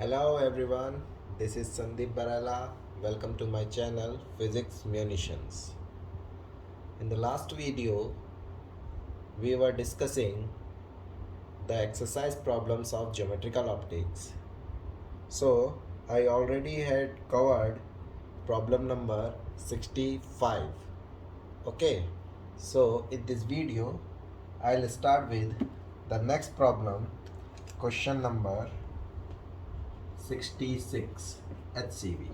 Hello everyone, this is Sandeep Barala. Welcome to my channel Physics Munitions. In the last video, we were discussing the exercise problems of geometrical optics. So, I already had covered problem number 65. Okay, so in this video, I'll start with the next problem, question number 66 HCV.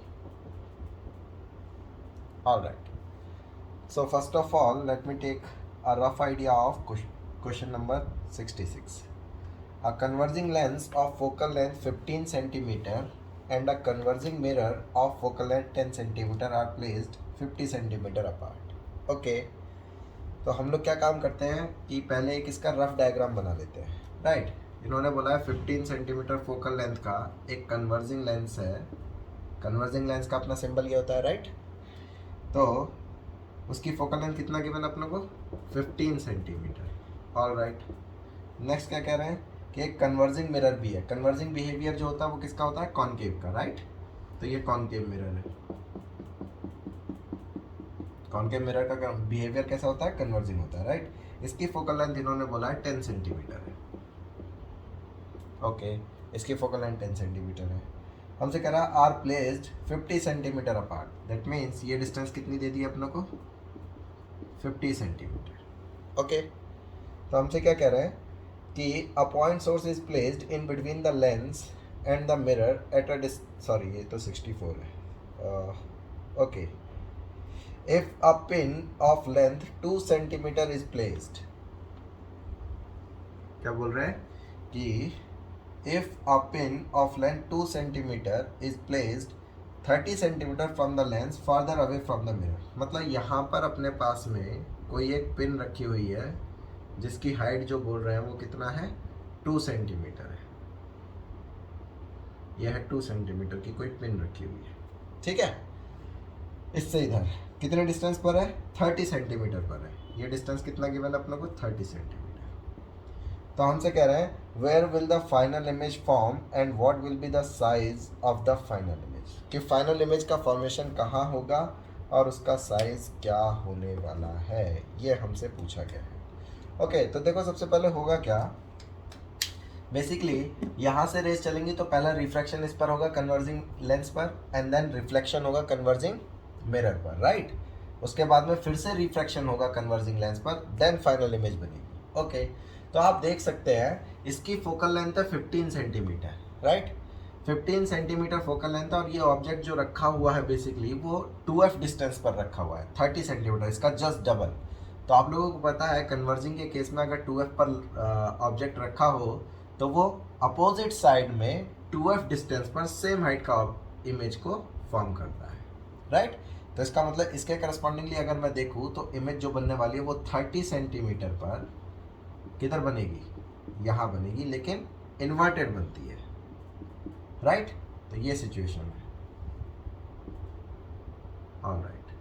Alright, so first of all, let me take a rough idea of question number 66. A converging lens of focal length 15 cm and a converging mirror of focal length 10 cm are placed 50 cm apart. Okay, तो हम लोग क्या काम करते हैं कि पहले एक इसका रफ डायग्राम बना लेते हैं, राइट। इन्होंने बोला है 15 सेंटीमीटर फोकल लेंथ का एक कन्वर्जिंग लेंस है। कन्वर्जिंग लेंस का अपना सिंबल ये होता है, राइट। तो उसकी फोकल लेंथ कितना गिवन अपने को 15 सेंटीमीटर। ऑल राइट, नेक्स्ट क्या कह रहे हैं कि एक कन्वर्जिंग मिरर भी है। कन्वर्जिंग बिहेवियर जो होता है वो किसका होता है, कॉनकेव का, राइट। तो ये कॉनकेव मिरर है। कॉनकेव मिरर का बिहेवियर कैसा होता है, कन्वर्जिंग होता है, राइट। इसकी फोकल लेंथ इन्होंने बोला है 10 सेंटीमीटर है। ओके, इसकी फोकल लेंथ 10 सेंटीमीटर है। हमसे कह रहा है are placed 50 centimetre apart. That means ये डिस्टेंस कितनी दे दी अपने को, 50 सेंटीमीटर। ओके, तो हमसे क्या कह रहे हैं कि a point source is placed in between the lens and the mirror at a sorry ये तो 64 है। Okay, if a pin of length 2 centimetre is placed, क्या बोल रहे हैं कि if a pin of length 2 centimeter is placed 30 centimeter from the lens farther away from the mirror। मतलब यहाँ पर अपने पास में कोई एक पिन रखी हुई है जिसकी हाइट जो बोल रहे हैं वो कितना है, 2 सेंटीमीटर है। यह है 2 सेंटीमीटर की कोई पिन रखी हुई है, ठीक है। इससे इधर कितने डिस्टेंस पर है, 30 सेंटीमीटर पर है। ये डिस्टेंस कितना गिवन अपने को, 30 सेंटीमीटर। तो हमसे कह रहे हैं where will the final image form and what will be the size of the final image, कि फाइनल इमेज का फॉर्मेशन कहाँ होगा और उसका साइज क्या होने वाला है, ये हमसे पूछा गया है। ओके, तो देखो सबसे पहले होगा क्या, बेसिकली यहाँ से रेस चलेंगी तो पहला रिफ्रैक्शन इस पर होगा कन्वर्जिंग लेंस पर, एंड देन रिफ्लेक्शन होगा कन्वर्जिंग मिरर पर, राइट। उसके बाद में फिर से रिफ्रैक्शन होगा कन्वर्जिंग लेंस पर, देन फाइनल इमेज बनेगी। ओके, तो आप देख सकते हैं इसकी फोकल लेंथ है 15 centimetre, right. 15 centimetre focal length है और ये ऑब्जेक्ट जो रखा हुआ है बेसिकली वो 2f डिस्टेंस पर रखा हुआ है, 30 सेंटीमीटर, इसका जस्ट डबल। तो आप लोगों को पता है कन्वर्जिंग के केस में अगर 2f पर ऑब्जेक्ट रखा हो तो वो अपोजिट साइड में 2f डिस्टेंस पर सेम हाइट का इमेज को फॉर्म करता है, राइट। तो इसका मतलब इसके करस्पॉन्डिंगली अगर मैं देखूँ तो इमेज जो बनने वाली है वो 30 सेंटीमीटर पर किधर बनेगी, यहाँ बनेगी, लेकिन इन्वर्टेड बनती है, राइट। तो ये सिचुएशन है। ऑलराइट,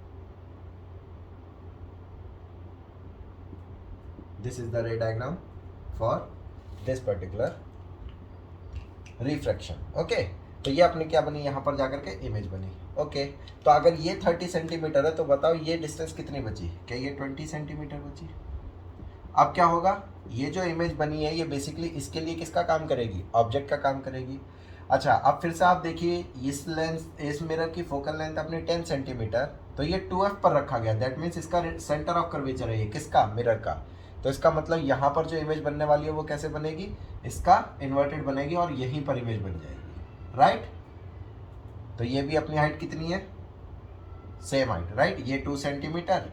दिस इज द रे diagram for this particular refraction. Okay, तो ये अपनी क्या बनी, यहाँ पर जाकर के इमेज बनी। ओके, तो अगर ये 30 सेंटीमीटर है तो बताओ ये डिस्टेंस कितनी बची, क्या ये 20 सेंटीमीटर बची। अब क्या होगा, ये जो इमेज बनी है ये बेसिकली इसके लिए किसका काम करेगी, ऑब्जेक्ट का काम करेगी। अच्छा, अब फिर से आप देखिए इस लेंस, इस मिरर की फोकल लेंथ अपनी 10 सेंटीमीटर, तो ये 2f पर रखा गया। दैट मीन्स इसका सेंटर ऑफ कर्वेचर है ये किसका, मिरर का। तो इसका मतलब यहाँ पर जो इमेज बनने वाली है वो कैसे बनेगी, इसका इन्वर्टेड बनेगी और यहीं पर इमेज बन जाएगी, राइट। तो ये भी अपनी हाइट कितनी है, सेम हाइट, राइट। ये 2 सेंटीमीटर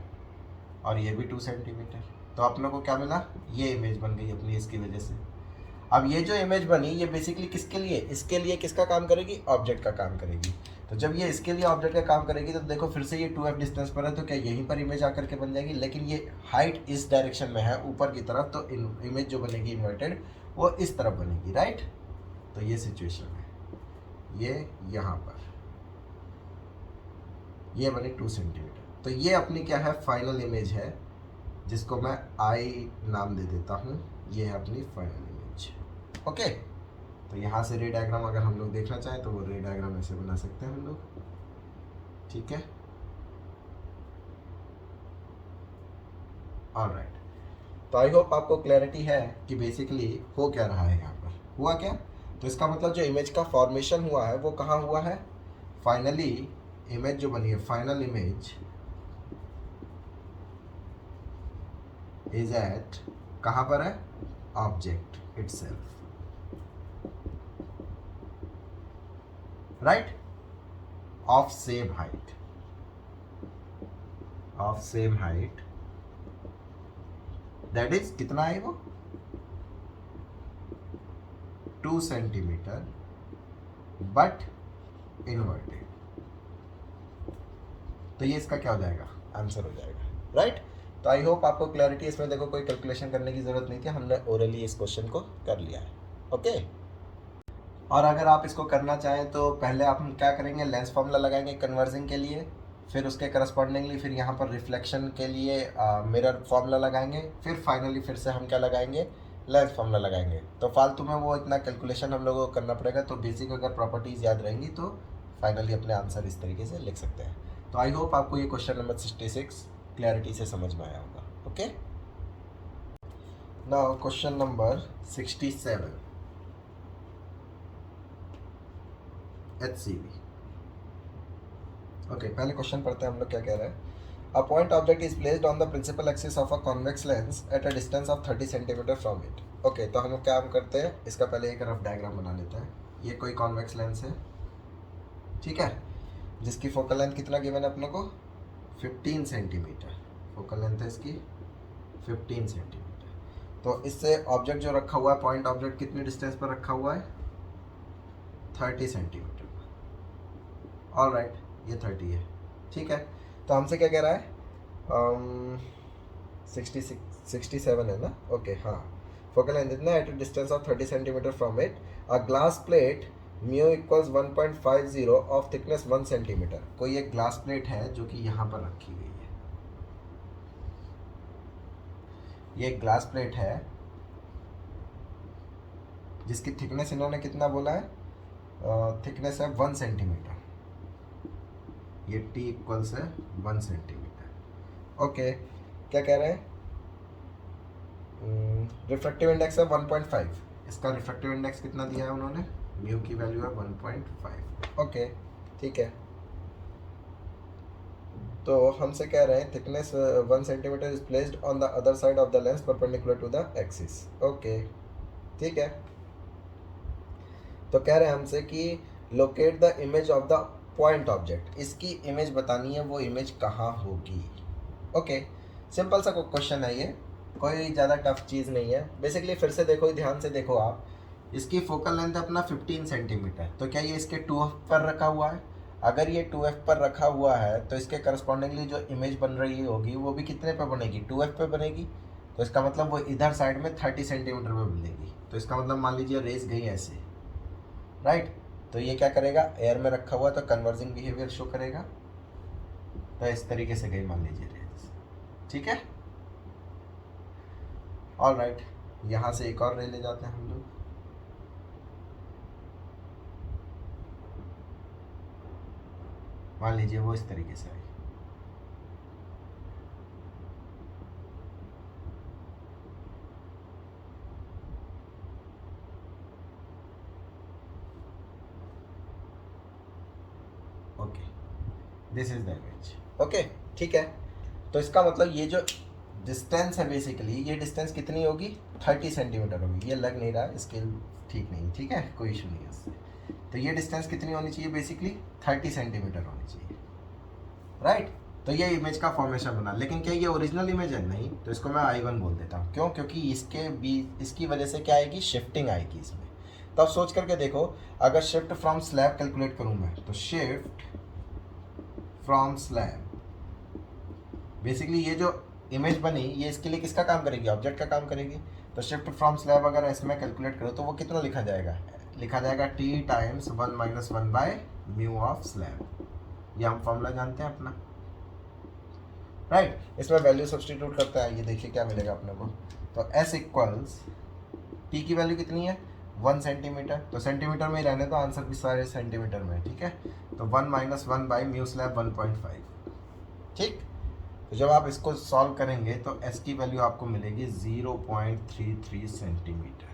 और ये भी 2 सेंटीमीटर। तो अपने को क्या मिला, ये इमेज बन गई अपनी इसकी वजह से। अब ये जो इमेज बनी ये बेसिकली किसके लिए, इसके लिए किसका काम करेगी, ऑब्जेक्ट का काम करेगी। तो जब ये इसके लिए ऑब्जेक्ट का काम करेगी तो देखो फिर से ये 2f डिस्टेंस पर है तो क्या यहीं पर इमेज आकर के बन जाएगी, लेकिन ये हाइट इस डायरेक्शन में है ऊपर की तरफ, तो इमेज जो बनेगी इन्वर्टेड वो इस तरफ बनेगी, राइट। तो ये सिचुएशन है, ये यहाँ पर ये बनी 2 सेंटीमीटर। तो ये अपनी क्या है, फाइनल इमेज है, जिसको मैं आई नाम दे देता हूँ। ये है अपनी फाइनल इमेज। ओके, तो यहाँ से रे डायग्राम अगर हम लोग देखना चाहें तो वो रे डायग्राम ऐसे बना सकते हैं हम लोग, ठीक है। ऑलराइट, तो आई होप आपको क्लैरिटी है कि बेसिकली हो क्या रहा है यहाँ पर, हुआ क्या। तो इसका मतलब जो इमेज का फॉर्मेशन हुआ है वो कहाँ हुआ है, फाइनली इमेज जो बनी है, फाइनल इमेज इज एट, कहाँ पर है, object itself, right, of same height, of same height, that is कितना है वो, 2 सेंटीमीटर बट इनवर्टेड। तो ये इसका क्या हो जाएगा, आंसर हो जाएगा, राइट। तो आई होप आपको क्लैरिटी, इसमें देखो कोई कैलकुलेशन करने की जरूरत नहीं थी, हमने ओरली इस क्वेश्चन को कर लिया है, ओके। और अगर आप इसको करना चाहें तो पहले आप हम क्या करेंगे, लेंस फार्मूला लगाएंगे कन्वर्जिंग के लिए, फिर उसके करस्पॉन्डिंगली फिर यहाँ पर रिफ्लेक्शन के लिए मिरर फार्मूला लगाएंगे, फिर फाइनली फिर से हम क्या लगाएंगे, लेंस फार्मूला लगाएंगे। तो फालतू में वो इतना कैलकुलेशन हम लोगों को करना पड़ेगा। तो बेसिक अगर प्रॉपर्टीज़ याद रहेंगी तो फाइनली अपने आंसर इस तरीके से लिख सकते हैं। तो आई होप आपको ये क्वेश्चन नंबर 66 क्लैरिटी से समझ में आया होगा, okay. Now question number 67 HCV। Okay, पहले क्वेश्चन पढ़ते हैं हम लोग क्या कह रहे हैं। A point object is placed on the principal axis of a convex lens at a distance of 30 centimetre from it. Okay, तो हम क्या करते हैं, इसका पहले एक रफ डायग्राम बना लेते हैं। ये कोई कॉन्वेक्स लेंस है, ठीक है, जिसकी फोकल लेंथ कितना गिवन है अपने को, 15 सेंटीमीटर। फोकल लेंथ है इसकी 15 सेंटीमीटर। तो इससे ऑब्जेक्ट जो रखा हुआ है, पॉइंट ऑब्जेक्ट कितनी डिस्टेंस पर रखा हुआ है, 30 सेंटीमीटर पर। ऑल राइट, ये 30 है, ठीक है। तो हमसे क्या कह रहा है, 67 है ना, ओके हाँ। फोकल लेंथ इतना at distance of 30 centimetre from it, a glass plate mu equals 1.50 of thickness 1 centimetre. कोई एक ग्लास प्लेट है जो कि यहाँ पर रखी हुई है, ये एक ग्लास प्लेट है जिसकी थिकनेस इन्होंने कितना बोला है, थिकनेस है 1 सेंटीमीटर। ये टी इक्वल्स है 1 सेंटीमीटर, ओके। क्या कह रहे हैं, रिफ्रैक्टिव इंडेक्स है 1.5। इसका रिफ्रैक्टिव इंडेक्स कितना दिया है उन्होंने, म्यू की वैल्यू है 1.5, ओके, ठीक है। तो हमसे कह रहे हैं thickness 1 centimetre is placed on the other side of the lens perpendicular to the axis, okay, ठीक है। तो कह रहे हैं हमसे कि locate the image of the point object, इसकी इमेज बतानी है, वो इमेज कहाँ होगी, ओके। सिंपल सा क्वेश्चन है ये, कोई ज़्यादा टफ चीज़ नहीं है। बेसिकली फिर से देखो, ध्यान से देखो आप, इसकी फोकल लेंथ है अपना 15 सेंटीमीटर। तो क्या ये इसके 2f पर रखा हुआ है, अगर ये 2f पर रखा हुआ है तो इसके करस्पॉन्डिंगली जो इमेज बन रही होगी वो भी कितने पे बनेगी, 2f पे बनेगी। तो इसका मतलब वो इधर साइड में 30 सेंटीमीटर पे बनेगी। तो इसका मतलब मान लीजिए रेस गई ऐसे, राइट। तो ये क्या करेगा, एयर में रखा हुआ तो कन्वर्जिंग बिहेवियर शो करेगा। तो इस तरीके से गई मान लीजिए रेस, ठीक है। ऑल राइट, यहाँ से एक और रे ले जाते हैं हम लोग। मान लीजिए वो इस तरीके से आई, okay, this is the image, okay, ठीक है। तो इसका मतलब ये जो डिस्टेंस है बेसिकली, ये डिस्टेंस कितनी होगी, 30 सेंटीमीटर होगी। ये लग नहीं रहा, स्केल ठीक नहीं, ठीक है, कोई इशू नहीं है इससे। तो ये डिस्टेंस कितनी होनी चाहिए, बेसिकली 30 सेंटीमीटर होनी चाहिए, राइट। तो ये इमेज का फॉर्मेशन बना, लेकिन क्या ये ओरिजिनल इमेज है, नहीं। तो इसको मैं I1 बोल देता हूँ, क्यों, क्योंकि इसकी वजह से क्या आएगी, शिफ्टिंग आएगी इसमें। तो अब सोच करके देखो, अगर शिफ्ट फ्रॉम स्लैब कैलकुलेट करूँ मैं, तो शिफ्ट फ्रॉम स्लैब, बेसिकली ये जो इमेज बनी ये इसके लिए किसका काम करेगी, ऑब्जेक्ट का काम करेगी। तो शिफ्ट फ्रॉम स्लैब अगर इसमें कैलकुलेट करो तो वो कितना लिखा जाएगा, T times 1 - 1 by mu of slab. ये हम फॉर्मूला जानते हैं अपना, राइट। इसमें वैल्यू सब्सटीट्यूट करते हैं, ये देखिए क्या मिलेगा अपने को। तो S इक्वल्स, T की वैल्यू कितनी है, 1 सेंटीमीटर, तो सेंटीमीटर में ही रहने तो आंसर भी सारे सेंटीमीटर में, ठीक है। तो 1 - 1 बाई म्यू स्लैब 1.5, ठीक। तो जब आप इसको सॉल्व करेंगे तो एस की वैल्यू आपको मिलेगी 0.33 सेंटीमीटर।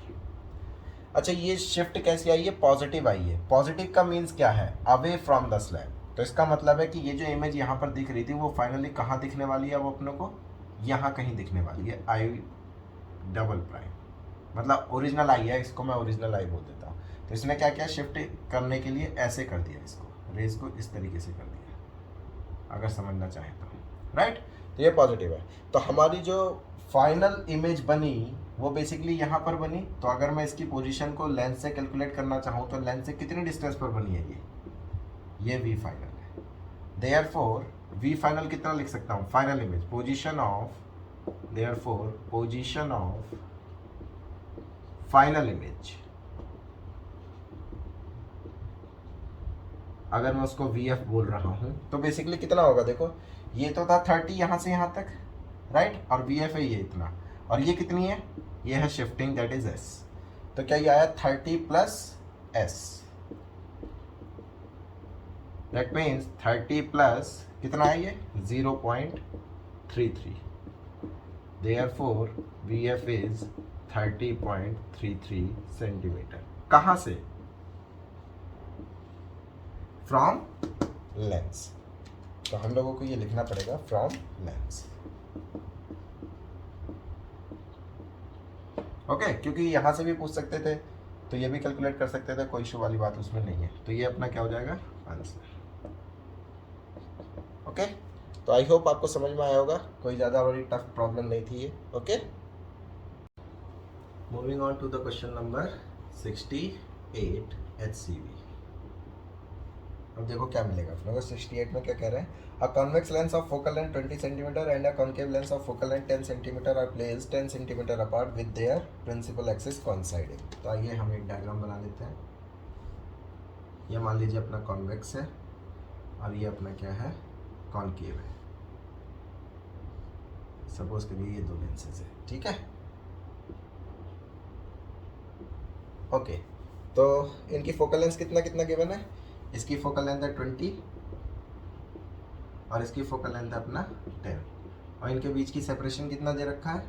अच्छा, ये शिफ्ट कैसी आई है? पॉजिटिव आई है। पॉजिटिव का मीन्स क्या है? Away from the slab. तो इसका मतलब है कि ये जो इमेज यहाँ पर दिख रही थी वो फाइनली कहाँ दिखने वाली है? वो अपनों को यहाँ कहीं दिखने वाली है, आई डबल प्राइम, मतलब ओरिजिनल आई है, इसको मैं ओरिजिनल आई बोल देता हूँ। तो इसने क्या किया? शिफ्ट करने के लिए ऐसे कर दिया, इसको रेस को इस तरीके से कर दिया, अगर समझना चाहें तो, राइट। तो ये पॉजिटिव है। तो हमारी जो फाइनल इमेज बनी वो बेसिकली यहाँ पर बनी। तो अगर मैं इसकी पोजीशन को लेंस से कैलकुलेट करना चाहूँ तो लेंस से कितनी डिस्टेंस पर बनी है? ये वी फाइनल है। देयरफॉर वी फाइनल कितना लिख सकता हूँ? Final image, position of, therefore position of final image, अगर मैं उसको वी एफ बोल रहा हूँ तो बेसिकली कितना होगा? देखो, ये तो था 30 यहाँ से यहाँ तक, राइट, और वी एफ है ये इतना, और ये कितनी है? ये है शिफ्टिंग, दैट इज एस। तो क्या ये आया? 30 plus S, that means 30 plus कितना है ये? 0.33। Therefore V F is 30.33 centimetre. कहाँ से? From lens. तो हम लोगों को ये लिखना पड़ेगा फ्रॉम लेंस, ओके, क्योंकि यहाँ से भी पूछ सकते थे तो ये भी कैलकुलेट कर सकते थे, कोई इशू वाली बात उसमें नहीं है। तो ये अपना क्या हो जाएगा? Answer, okay. तो आई होप आपको समझ में आया होगा, कोई ज़्यादा बड़ी टफ प्रॉब्लम नहीं थी ये, okay. Moving on to the question number 68 HCV। अब देखो क्या मिलेगा अपने को। 68 में क्या कह रहे हैं? A convex lens of focal length 20 centimetre and a concave lens of focal length 10 centimetre are placed 10 centimetre apart with their principal axis coinciding. तो आइए हम एक डायग्राम बना लेते हैं। ये मान लीजिए अपना कॉन्वेक्स है और ये अपना क्या है? कॉन्केव है। सपोज करिए ये दो लेंसेज है, ठीक है, ओके। तो इनकी फोकल लेंथ कितना कितना गिवन है? इसकी फोकल लेंथ है 20 और इसकी फोकल लेंथ है अपना 10, और इनके बीच की सेपरेशन कितना दे रखा है?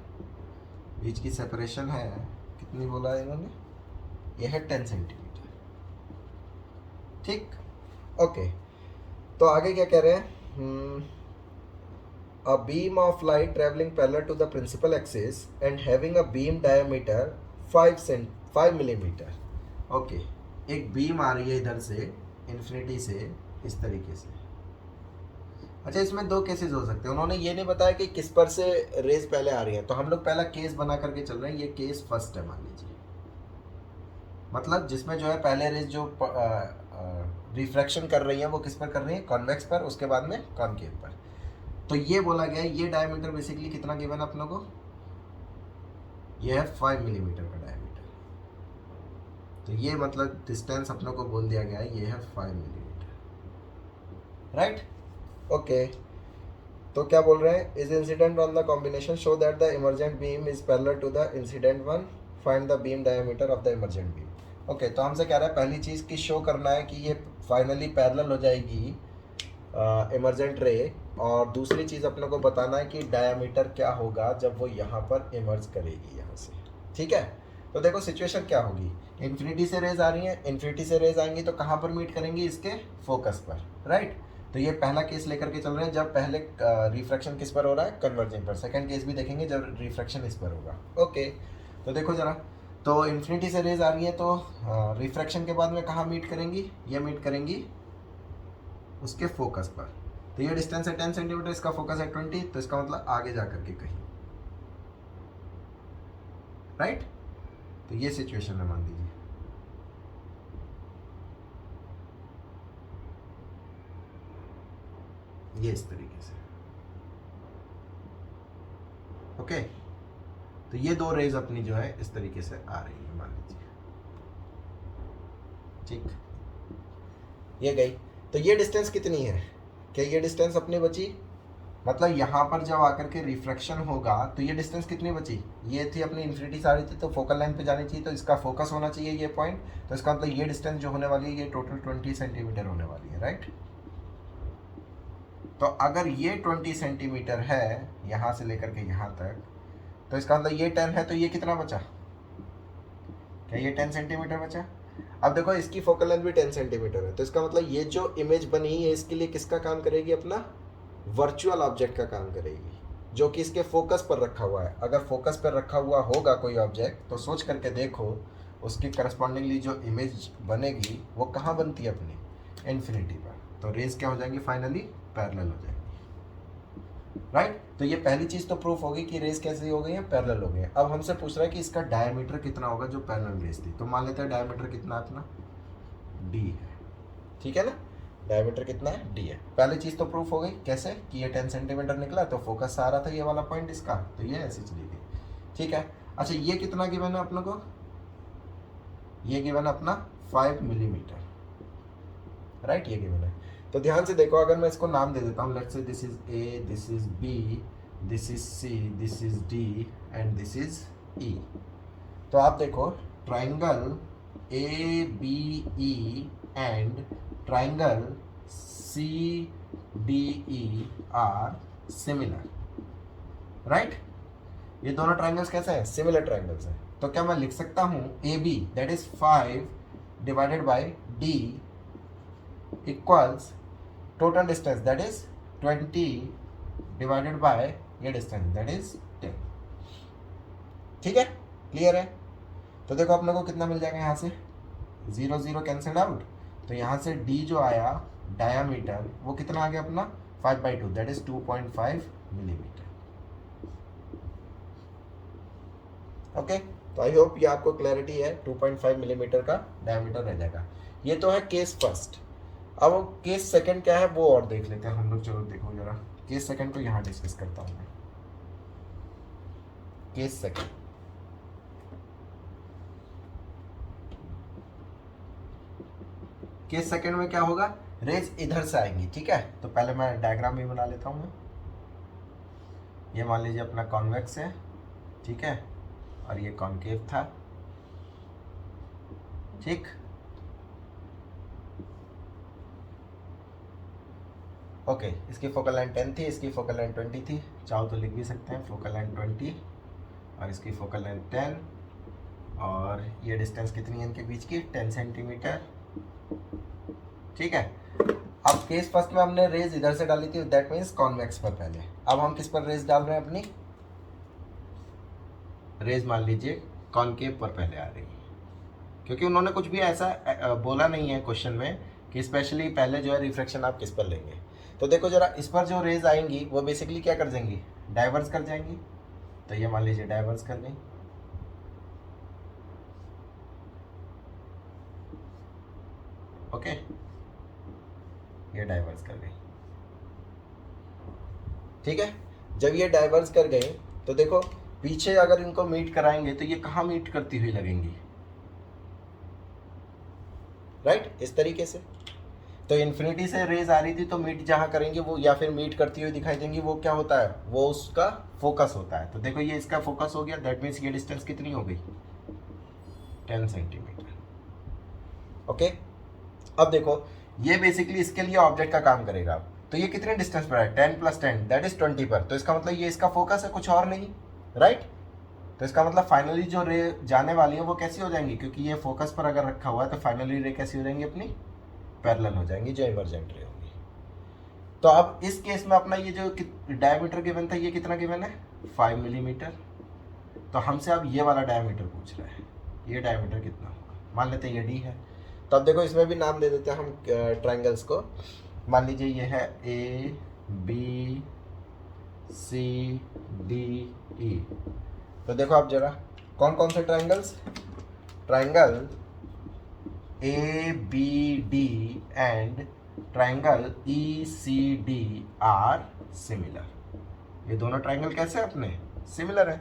बीच की सेपरेशन है कितनी बोला है इन्होंने? ये है 10 सेंटीमीटर, ठीक, ओके। तो आगे क्या कह रहे हैं? A beam of light travelling parallel to the principal axis and having a beam diameter 5 millimetre, okay. एक बीम आ रही है इधर से, इन्फिनिटी से, इस तरीके से। अच्छा, इसमें दो केसेस हो सकते हैं। उन्होंने ये नहीं बताया कि किस पर से रेज पहले आ रही है, तो हम लोग पहला केस बना करके चल रहे हैं। ये केस फर्स्ट है मान लीजिए, मतलब जिसमें जो है पहले रेज जो रिफ्रैक्शन कर रही है वो किस पर कर रही है? कॉन्वेक्स पर, उसके बाद में कॉनकेव पर। तो ये बोला गया है, ये डायमीटर बेसिकली कितना गिवन अपनों को? ये है 5 मिलीमीटर का डायमीटर। तो ये मतलब डिस्टेंस अपनों को बोल दिया गया है, ये है 5 मिलीमीटर, राइट, ओके। तो क्या बोल रहे हैं? Is incident on the combination show that the emergent beam is parallel to the incident one, find the beam diameter of the emergent beam. Okay, तो हमसे कह रहा है पहली चीज़ की शो करना है कि ये फाइनली पैरेलल हो जाएगी इमर्जेंट रे, और दूसरी चीज़ अपने को बताना है कि डायमीटर क्या होगा जब वो यहाँ पर इमर्ज करेगी यहाँ से, ठीक है। तो देखो सिचुएशन क्या होगी, इन्फिनिटी से रेज आ रही हैं, इन्फिनिटी से रेज आएंगी तो कहाँ पर मीट करेंगी? इसके फोकस पर, राइट। तो ये पहला केस लेकर के चल रहे हैं जब पहले रिफ्रैक्शन किस पर हो रहा है? कन्वर्जिंग पर। सेकंड केस भी देखेंगे जब रिफ्रैक्शन इस पर होगा, ओके। तो देखो जरा, तो इन्फिनिटी से रेज आ रही है तो रिफ्रैक्शन के बाद में कहाँ मीट करेंगी? ये मीट करेंगी उसके फोकस पर। तो ये डिस्टेंस है 10 सेंटीमीटर, इसका फोकस है 20, तो इसका मतलब आगे जा करके कहीं, राइट। तो ये सिचुएशन है मान लीजिए, ये इस तरीके से, ओके। तो ये दो रेज अपनी जो है इस तरीके से आ रही है मान लीजिए, ठीक, ये गई। तो ये डिस्टेंस कितनी है? क्या ये डिस्टेंस अपनी बची? मतलब यहाँ पर जब आकर के रिफ्रैक्शन होगा तो ये डिस्टेंस कितनी बची, ये थी अपनी इन्फिनिटी से आ रही थी तो फोकल लेंथ पे जानी चाहिए, तो इसका फोकस होना चाहिए ये पॉइंट, तो इसका मतलब ये डिस्टेंस जो होने वाली है ये टोटल 20 सेंटीमीटर होने वाली है, राइट। तो अगर ये 20 सेंटीमीटर है यहाँ से लेकर के यहाँ तक, तो इसका मतलब ये 10 है, तो ये कितना बचा, क्या ये 10 सेंटीमीटर बचा। अब देखो इसकी फोकल लेंथ भी 10 सेंटीमीटर है, तो इसका मतलब ये जो इमेज बनी है इसके लिए किसका काम करेगी, अपना वर्चुअल ऑब्जेक्ट का काम करेगी, जो कि इसके फोकस पर रखा हुआ है। अगर फोकस पर रखा हुआ होगा कोई ऑब्जेक्ट तो सोच करके देखो उसकी करस्पॉन्डिंगली जो इमेज बनेगी वो कहाँ बनती है, अपनी इन्फिनिटी पर, तो रेज क्या हो जाएंगी, फाइनली पैरेलल हो जाएंगी, राइट। तो ये पहली चीज तो प्रूफ होगी कि रेज कैसे हो गई है, पैरेलल हो गई है। अब हमसे पूछ रहा है कि इसका डायमीटर कितना होगा जो पैरेलल रेज थी, तो मान लेते हैं डायमीटर कितना है अपना, डी है, ठीक है ना, डायमीटर कितना है, डी है। पहली चीज तो प्रूफ हो गई, कैसे कि ये 10 सेंटीमीटर निकला तो फोकस आ रहा था ये वाला पॉइंट इसका, तो ये ऐसे चली गई, ठीक है। अच्छा ये कितना गिवन है अपने को, ये गिवन है अपना 5 मिलीमीटर, राइट, ये गिवन है। तो ध्यान से देखो, अगर मैं इसको नाम दे देता हूँ, let's say this is A, this is B, this is C, this is D and this is E. तो आप देखो triangle A B E and triangle C D E are similar, right. ये दोनों ट्राइंगल्स कैसे हैं, similar triangles हैं। तो क्या मैं लिख सकता हूँ A B that is 5 divided by D equals total distance that is 20 divided by ये डिस्टेंस दैट इज 10, ठीक है, क्लियर है। तो देखो अपने को कितना मिल जाएगा, यहाँ से 0 0 कैंसिल आउट, तो यहाँ से d जो आया डायामीटर वो कितना आ गया अपना 5/2 दैट इज 2.5 मिलीमीटर, ओके। तो आई होप ये आपको क्लैरिटी है, 2.5 मिलीमीटर का डायमीटर रह जाएगा। ये तो है केस फर्स्ट। अब केस सेकंड क्या है वो और देख लेते हैं हम लोग, चलो देखो जरा केस सेकंड को यहाँ डिस्कस करता हूँ मैं। केस सेकंड, केस सेकंड में क्या होगा, रेज इधर से आएंगी, ठीक है। तो पहले मैं डायग्राम भी बना लेता हूँ मैं। ये मान लीजिए अपना कॉन्वेक्स है, ठीक है, और ये कॉन्केव था, ठीक। ओके, इसकी फोकल लेंथ 10 थी, इसकी फोकल लेंथ 20 थी, चाहो तो लिख भी सकते हैं फोकल लेंथ 20 और इसकी फोकल लेंथ 10, और ये डिस्टेंस कितनी है इनके बीच की, 10 सेंटीमीटर, ठीक है। अब केस फर्स्ट में हमने रेज इधर से डाली थी, दैट मीन्स कॉन्वेक्स पर पहले। अब हम किस पर रेज डाल रहे हैं, अपनी रेज मान लीजिए कॉनकेव पर पहले आ रही है, क्योंकि उन्होंने कुछ भी ऐसा बोला नहीं है क्वेश्चन में कि स्पेशली पहले जो है रिफ्रैक्शन आप किस पर लेंगे। तो देखो जरा इस पर जो रेज आएंगी वो बेसिकली क्या कर जाएंगी, डाइवर्स कर जाएंगी। तो ये मान लीजिए डाइवर्स कर गई, ओके, ये डाइवर्स कर गई, ठीक है। जब ये डाइवर्स कर गई तो देखो पीछे अगर इनको मीट कराएंगे तो ये कहाँ मीट करती हुई लगेंगी, राइट, इस तरीके से। तो इन्फिनिटी से रेज आ रही थी तो मीट जहाँ करेंगे वो, या फिर मीट करती हुई दिखाई देंगी, वो क्या होता है, वो उसका फोकस होता है। तो देखो ये इसका फोकस हो गया, दैट मीन्स ये डिस्टेंस कितनी हो गई, 10 सेंटीमीटर, ओके। अब देखो ये बेसिकली इसके लिए ऑब्जेक्ट का काम करेगा। तो ये कितने डिस्टेंस पर है, 10 + 10 दैट इज 20 पर, तो इसका मतलब ये इसका फोकस है, कुछ और नहीं, राइट। तो इसका मतलब फाइनली जो रे जाने वाली है वो कैसी हो जाएंगी, क्योंकि ये फोकस पर अगर रखा हुआ है तो फाइनली रे कैसी हो जाएंगी, अपनी पैरेलल हो जाएंगी, जो इमरजेंट रे होंगी। तो अब इस केस में अपना ये जो डायमीटर गिवन था ये कितना गिवन है, 5 मिलीमीटर। तो हमसे अब ये वाला डायमीटर पूछ रहा है, ये डायमीटर कितना होगा, मान लेते हैं ये डी है। तो अब देखो इसमें भी नाम दे देते हैं हम ट्राइंगल्स को। मान लीजिए ये है ए बी सी डी ई। तो देखो आप जरा कौन कौन से triangles, triangle A B D and triangle E C D are similar. ये दोनों ट्राइंगल कैसे अपने सिमिलर है।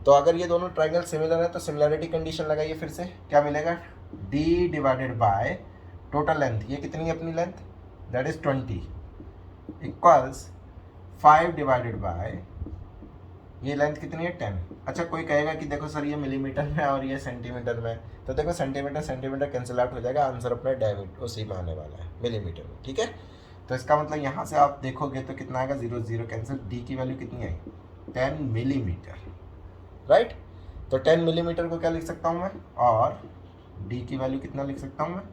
तो अगर ये दोनों ट्राइंगल सिमिलर है तो सिमिलरिटी कंडीशन लगाइए, फिर से क्या मिलेगा, d divided by total length, ये कितनी है अपनी length, that is 20 equals 5 divided by, ये लेंथ कितनी है 10। अच्छा कोई कहेगा कि देखो सर ये मिलीमीटर में और ये सेंटीमीटर में, तो देखो सेंटीमीटर सेंटीमीटर कैंसिल आउट हो जाएगा, आंसर अपना डायमीटर उसी में आने वाला है मिलीमीटर में, ठीक है। तो इसका मतलब यहाँ से आप देखोगे तो कितना आएगा, 0 0 कैंसिल, डी की वैल्यू कितनी आई 10 मिलीमीटर, राइट। तो 10 मिलीमीटर को क्या लिख सकता हूँ मैं, और डी की वैल्यू कितना लिख सकता हूँ मैं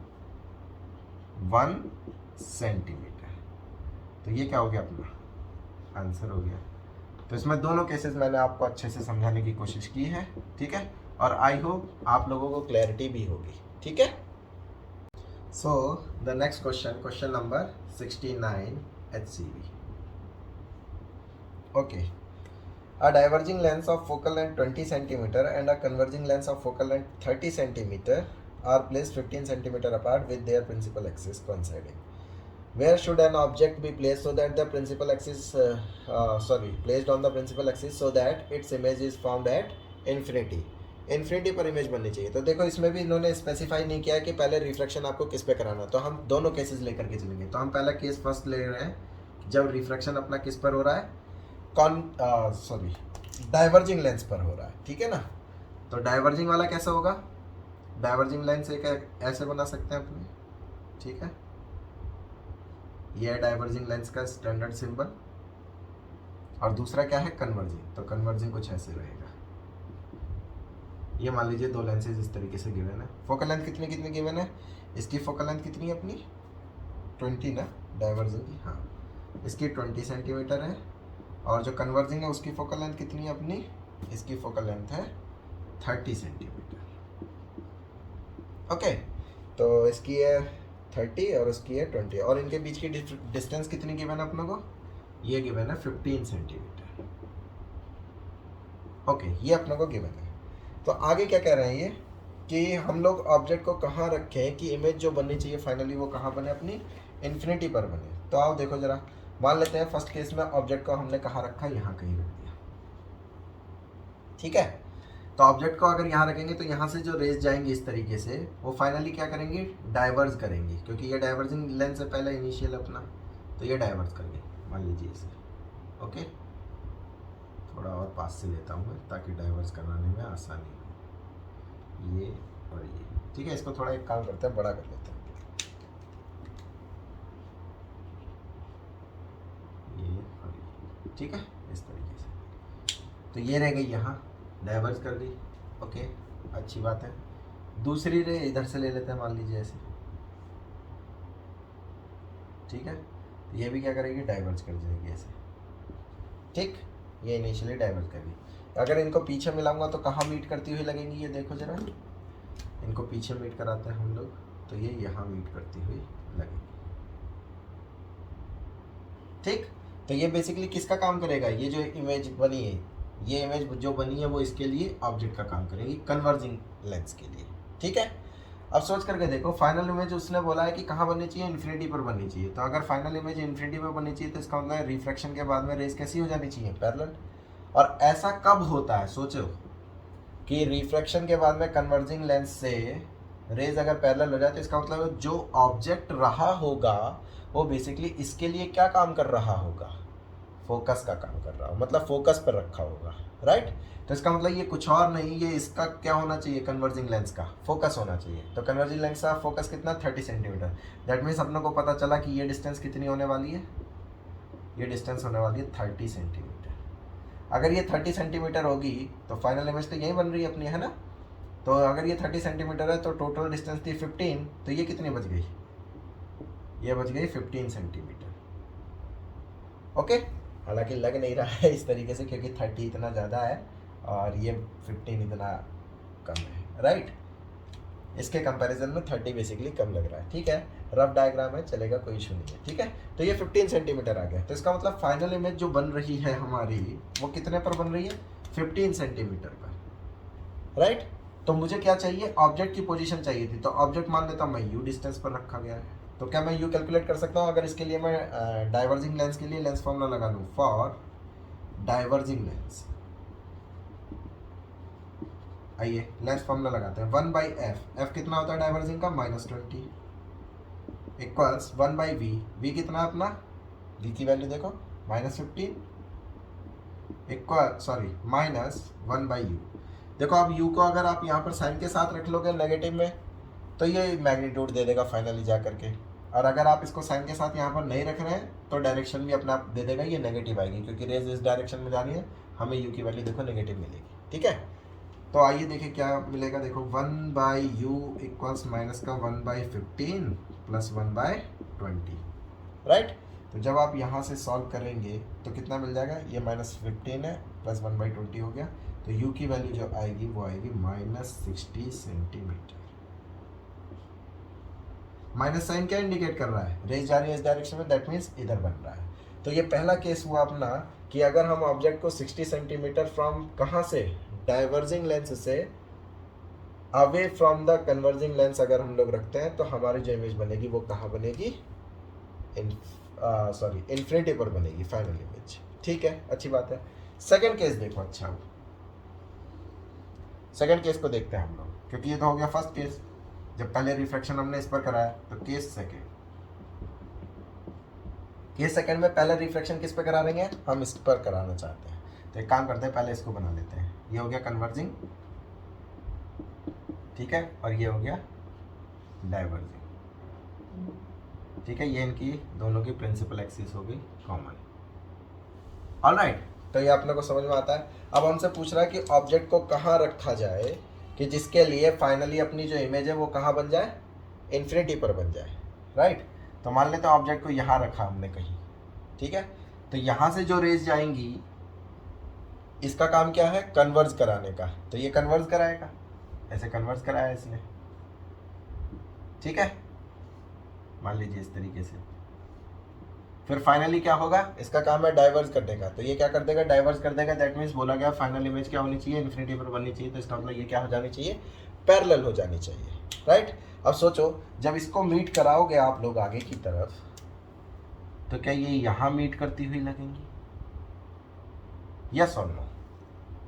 1 सेंटीमीटर। तो ये क्या हो गया अपना आंसर हो गया। तो इसमें दोनों केसेस मैंने आपको अच्छे से समझाने की कोशिश की है, ठीक है, और आई होप आप लोगों को क्लैरिटी भी होगी, ठीक है। So the next question, question number 69 HCV. Okay. A diverging length of focal length 20 centimeter and a converging length of focal length 30 centimeter are placed 15 centimeter apart with their principal axis coinciding. Where should an object be placed so that the principal axis placed on the principal axis so that its image is formed at infinity. Infinity पर image बननी चाहिए। तो देखो इसमें भी इन्होंने specify नहीं किया है कि पहले रिफ्रैक्शन आपको किस पे कराना, तो हम दोनों केसेस लेकर के चलेंगे। तो हम पहला केस फर्स्ट ले रहे हैं जब रिफ्रैक्शन अपना किस पर हो रहा है, डाइवर्जिंग लेंस पर हो रहा है, ठीक है ना। तो डाइवर्जिंग वाला कैसा होगा, डाइवर्जिंग लेंस एक ऐसे बना सकते हैं अपने, ठीक है। ये है डाइवर्जिंग लेंस का स्टैंडर्ड सिंबल, और दूसरा क्या है कन्वर्जिंग। तो कन्वर्जिंग कुछ ऐसे रहेगा। ये मान लीजिए दो लेंसेज इस तरीके से गिवन है। फोकल लेंथ कितनी कितनी गिवन है, इसकी फोकल लेंथ कितनी है अपनी 20 ना, डाइवर्जिंग की, हाँ इसकी 20 सेंटीमीटर है, और जो कन्वर्जिंग है उसकी फोकल लेंथ कितनी है अपनी, इसकी फोकल लेंथ है 30 सेंटीमीटर। ओके, तो इसकी है 30 और उसकी है 20, और इनके बीच की डिस्टेंस कितनी गिवन है अपनों को, ये गिवन है 15 सेंटीमीटर। ओके, ये अपनों को गिवन है। तो आगे क्या कह रहे हैं ये कि हम लोग ऑब्जेक्ट को कहाँ रखें कि इमेज जो बननी चाहिए फाइनली वो कहाँ बने, अपनी इन्फिनिटी पर बने। तो आओ देखो जरा, मान लेते हैं फर्स्ट केस में ऑब्जेक्ट को हमने कहाँ रखा, यहाँ कहीं रख दिया, ठीक है। तो ऑब्जेक्ट को अगर यहाँ रखेंगे तो यहाँ से जो रेज जाएंगे इस तरीके से, वो फाइनली क्या करेंगे, डाइवर्ज करेंगे, क्योंकि ये डाइवर्जिंग लेंस है पहले इनिशियल अपना, तो ये डाइवर्ज करेंगे, मान लीजिए इसे। ओके, थोड़ा और पास से लेता हूँ मैं ताकि डाइवर्स कराने में आसानी हो, ये और ये, ठीक है। इसको थोड़ा एक काम करते हैं, बड़ा कर लेते हैं, ये और ये, ठीक है, इस तरीके से। तो ये रह गई यहाँ, डाइवर्स कर दी, ओके अच्छी बात है। दूसरी रे इधर से ले लेते हैं, मान लीजिए ऐसे, ठीक है। ये भी क्या करेगी, डाइवर्स कर जाएगी ऐसे, ठीक। ये इनिशियली डाइवर्ट करेगी। अगर इनको पीछे मिलाऊंगा तो कहाँ मीट करती हुई लगेंगी, ये देखो जरा, इनको पीछे मीट कराते हैं हम लोग, तो ये यहाँ मीट करती हुई लगेगी, ठीक। तो ये बेसिकली किसका काम करेगा, ये जो इमेज बनी है, ये इमेज जो बनी है वो इसके लिए ऑब्जेक्ट का काम करेगी, कन्वर्जिंग लेंस के लिए, ठीक है। अब सोच करके देखो, फाइनल इमेज उसने बोला है कि कहाँ बननी चाहिए, इन्फिनिटी पर बननी चाहिए। तो अगर फाइनल इमेज इन्फिनिटी पर बननी चाहिए तो इसका मतलब है रिफ्रैक्शन के बाद में रेज कैसी हो जानी चाहिए, पैरेलल। और ऐसा कब होता है, सोचो कि रिफ्रैक्शन के बाद में कन्वर्जिंग लेंस से रेज अगर पैरेलल हो जाए तो इसका मतलब जो ऑब्जेक्ट रहा होगा वो बेसिकली इसके लिए क्या काम कर रहा होगा, फोकस का काम कर रहा हो, मतलब फोकस पर रखा होगा, राइट। तो इसका मतलब ये कुछ और नहीं, ये इसका क्या होना चाहिए, कन्वर्जिंग लेंस का फोकस होना चाहिए। तो कन्वर्जिंग लेंस का फोकस कितना, 30 सेंटीमीटर। दैट मीन्स अपनों को पता चला कि ये डिस्टेंस कितनी होने वाली है, ये डिस्टेंस होने वाली है 30 सेंटीमीटर। अगर ये 30 सेंटीमीटर होगी तो फाइनल इमेज तो यही बन रही है अपनी, है ना। तो अगर ये 30 सेंटीमीटर है तो टोटल डिस्टेंस थी 15, तो ये कितनी बच गई, ये बच गई 15 सेंटीमीटर। ओके, हालांकि लग नहीं रहा है इस तरीके से क्योंकि 30 इतना ज़्यादा है और ये 15 इतना कम है, राइट। इसके कंपैरिजन में 30 बेसिकली कम लग रहा है, ठीक है। रफ डायग्राम है, चलेगा, कोई इशू नहीं है, ठीक है। तो ये 15 सेंटीमीटर आ गया। तो इसका मतलब फाइनल इमेज जो बन रही है हमारी वो कितने पर बन रही है, 15 सेंटीमीटर पर, राइट। तो मुझे क्या चाहिए, ऑब्जेक्ट की पोजीशन चाहिए थी। तो ऑब्जेक्ट मान लेता हूँ मैं यू डिस्टेंस पर रखा गया है। तो क्या मैं यू कैलकुलेट कर सकता हूँ, अगर इसके लिए मैं डाइवर्जिंग लेंस के लिए लेंस फॉर्मूला लगा लूँ, फॉर डाइवर्जिंग लेंस, आइए लेंस फॉर्मूला लगाते हैं, 1/f, f कितना होता है डाइवर्जिंग का, -20, इक्वल्स 1/v, v कितना है अपना, v की वैल्यू देखो -15 इक्वल -1/u। देखो अब u को अगर आप यहाँ पर साइन के साथ रख लोगे नेगेटिव में तो ये मैग्नीट्यूड दे देगा फाइनली जा करके, और अगर आप इसको साइन के साथ यहाँ पर नहीं रख रहे हैं तो डायरेक्शन भी अपने आप दे देगा, ये नेगेटिव आएगी क्योंकि रेज इस डायरेक्शन में जा रही है, हमें u की वैल्यू देखो नेगेटिव मिलेगी। ठीक है, तो आइए देखें क्या मिलेगा। देखो 1/u इक्वल्स माइनस का 1/15 प्लस 1/20, राइट। तो जब आप यहाँ से सॉल्व करेंगे तो कितना मिल जाएगा, ये -15 है प्लस 1/20 हो गया, तो u की वैल्यू जो आएगी वो आएगी -60 सेंटीमीटर। माइनस साइन क्या इंडिकेट कर रहा है, रेज जा रही है इस डायरेक्शन में, दैट मीन्स इधर बन रहा है। तो ये पहला केस हुआ अपना कि अगर हम ऑब्जेक्ट को 60 सेंटीमीटर फ्रॉम कहाँ से, डाइवर्जिंग लेंस से away from the converging lens अगर हम लोग रखते हैं तो हमारी जो इमेज बनेगी वो कहाँ बनेगी, इन्फिनिटी पर बनेगी फाइनल इमेज। ठीक है, अच्छी बात है। सेकंड केस देखो, अच्छा सेकंड केस को देखते हैं हम लोग, क्योंकि ये तो हो गया फर्स्ट केस जब पहले रिफ्लेक्शन हमने इस पर कराया। तो केस सेकंड में पहले रिफ्लेक्शन किस पे करा रहे हैं, हम इस पर कराना चाहते हैं। तो एक काम करते हैं, पहले इसको बना लेते हैं। ये हो गया कन्वर्जिंग, ठीक है, और ये हो गया डाइवर्जिंग। ठीक है, ये इनकी दोनों की प्रिंसिपल एक्सिस हो गई कॉमन। ऑलराइट, तो ये आप लोगों को समझ में आता है। अब हमसे पूछ रहा है कि ऑब्जेक्ट को कहाँ रखा जाए कि जिसके लिए फाइनली अपनी जो इमेज है वो कहाँ बन जाए, इन्फिनिटी पर बन जाए, राइट। तो मान लेते हैं ऑब्जेक्ट को यहाँ रखा हमने कहीं, ठीक है। तो यहाँ से जो रेज जाएंगी इसका काम क्या है, कन्वर्ज कराने का। तो ये कन्वर्ज कराएगा, ऐसे कन्वर्ज कराया इसने, ठीक है, मान लीजिए इस तरीके से। फिर फाइनली क्या होगा, इसका काम है डाइवर्ज करने का। तो ये क्या कर देगा, डाइवर्ज कर देगा। दैट मीन्स बोला गया फाइनल इमेज क्या होनी चाहिए, इन्फिनिटी पर बननी चाहिए। तो इसका मतलब ये क्या हो जानी चाहिए, पैरेलल हो जानी चाहिए, राइट। अब सोचो जब इसको मीट कराओगे आप लोग आगे की तरफ, तो क्या ये यहाँ मीट करती हुई लगेंगी, यस और नो,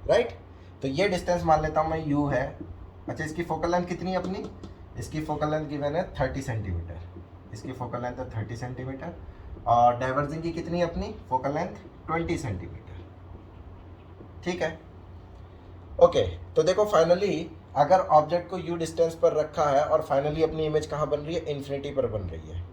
राइट। तो ये डिस्टेंस मान लेता हूँ मैं u है। अच्छा, इसकी फोकल लेंथ कितनी है अपनी, इसकी फोकल लेंथ गिवन है 30 सेंटीमीटर, इसकी फोकल लेंथ है 30 सेंटीमीटर, और डाइवर्जिंग की कितनी है अपनी फोकल लेंथ 20 सेंटीमीटर, ठीक है। ओके, तो देखो फाइनली अगर ऑब्जेक्ट को u डिस्टेंस पर रखा है और फाइनली अपनी इमेज कहाँ बन रही है, इन्फिनिटी पर बन रही है,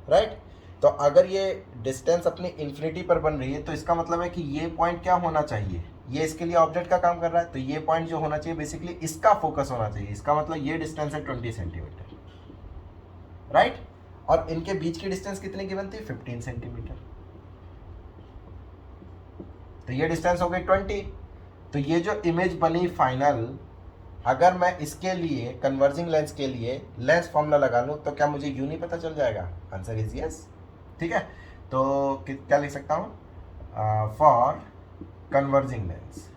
राइट। तो अगर ये डिस्टेंस अपनी इन्फिनिटी पर बन रही है तो इसका मतलब है कि ये पॉइंट क्या होना चाहिए, ये इसके लिए ऑब्जेक्ट का काम कर रहा है। तो ये पॉइंट जो होना चाहिए बेसिकली इसका फोकस होना चाहिए। इसका मतलब ये डिस्टेंस है 20 सेंटीमीटर, राइट। और इनके बीच की डिस्टेंस कितनी गिवन थी, 15 सेंटीमीटर। तो ये डिस्टेंस हो गई 20। तो ये जो इमेज बनी फाइनल, अगर मैं इसके लिए कन्वर्जिंग लेंस के लिए लेंस फॉर्मूला लगा लूँ तो क्या मुझे यू नहीं पता चल जाएगा, आंसर इज यस, ठीक है। तो क्या लिख सकता हूँ, फॉर कन्वर्जिंग लेंस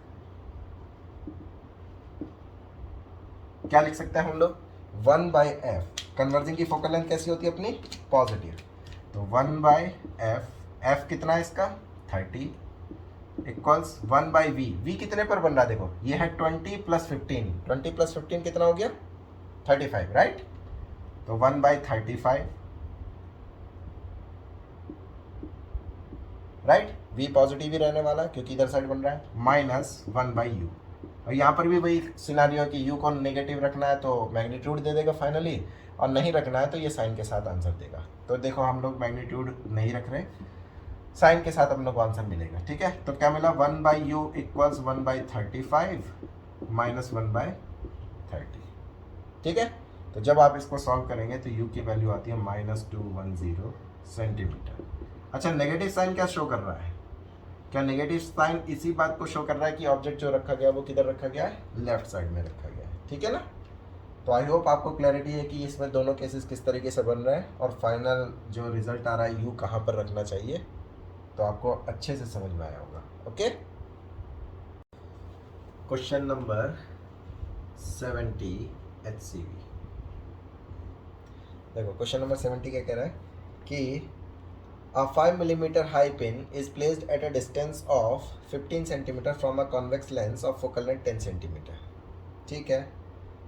क्या लिख सकते हैं हम लोग, 1/f। कन्वर्जिंग की फोकल लेंथ कैसी होती है अपनी, पॉजिटिव। तो 1/f, f कितना है इसका 30 इक्वल्स 1/v। v कितने पर बन रहा है, देखो ये है 20 + 15, 20 + 15 कितना हो गया 35, राइट। तो 1/35, राइट। v पॉजिटिव ही रहने वाला क्योंकि इधर साइड बन रहा है, -1/u। और यहाँ पर भी वही सिनारियो कि u को नेगेटिव रखना है तो मैग्नीट्यूड दे देगा फाइनली, और नहीं रखना है तो ये साइन के साथ आंसर देगा। तो देखो हम लोग मैग्नीट्यूड नहीं रख रहे, साइन के साथ हम लोग को आंसर मिलेगा, ठीक है। तो क्या मिला, 1/u इक्वल्स 1/35 -1/30, ठीक है। तो जब आप इसको सॉल्व करेंगे तो u की वैल्यू आती है -210 सेंटीमीटर। अच्छा, नेगेटिव साइन क्या शो कर रहा है, क्या नेगेटिव साइन इसी बात को शो कर रहा है कि ऑब्जेक्ट जो रखा गया वो किधर रखा गया है, लेफ्ट साइड में रखा गया है, ठीक है ना। तो आई होप आपको क्लैरिटी है कि इसमें दोनों केसेस किस तरीके से बन रहे हैं और फाइनल जो रिजल्ट आ रहा है यू कहाँ पर रखना चाहिए, तो आपको अच्छे से समझ में आया होगा। Okay, question number 70 HCV। देखो क्वेश्चन नंबर 70 क्या कह रहा है कि a 5 mm high pin is placed at a distance of 15 cm from a convex lens of focal length 10 cm। ठीक है,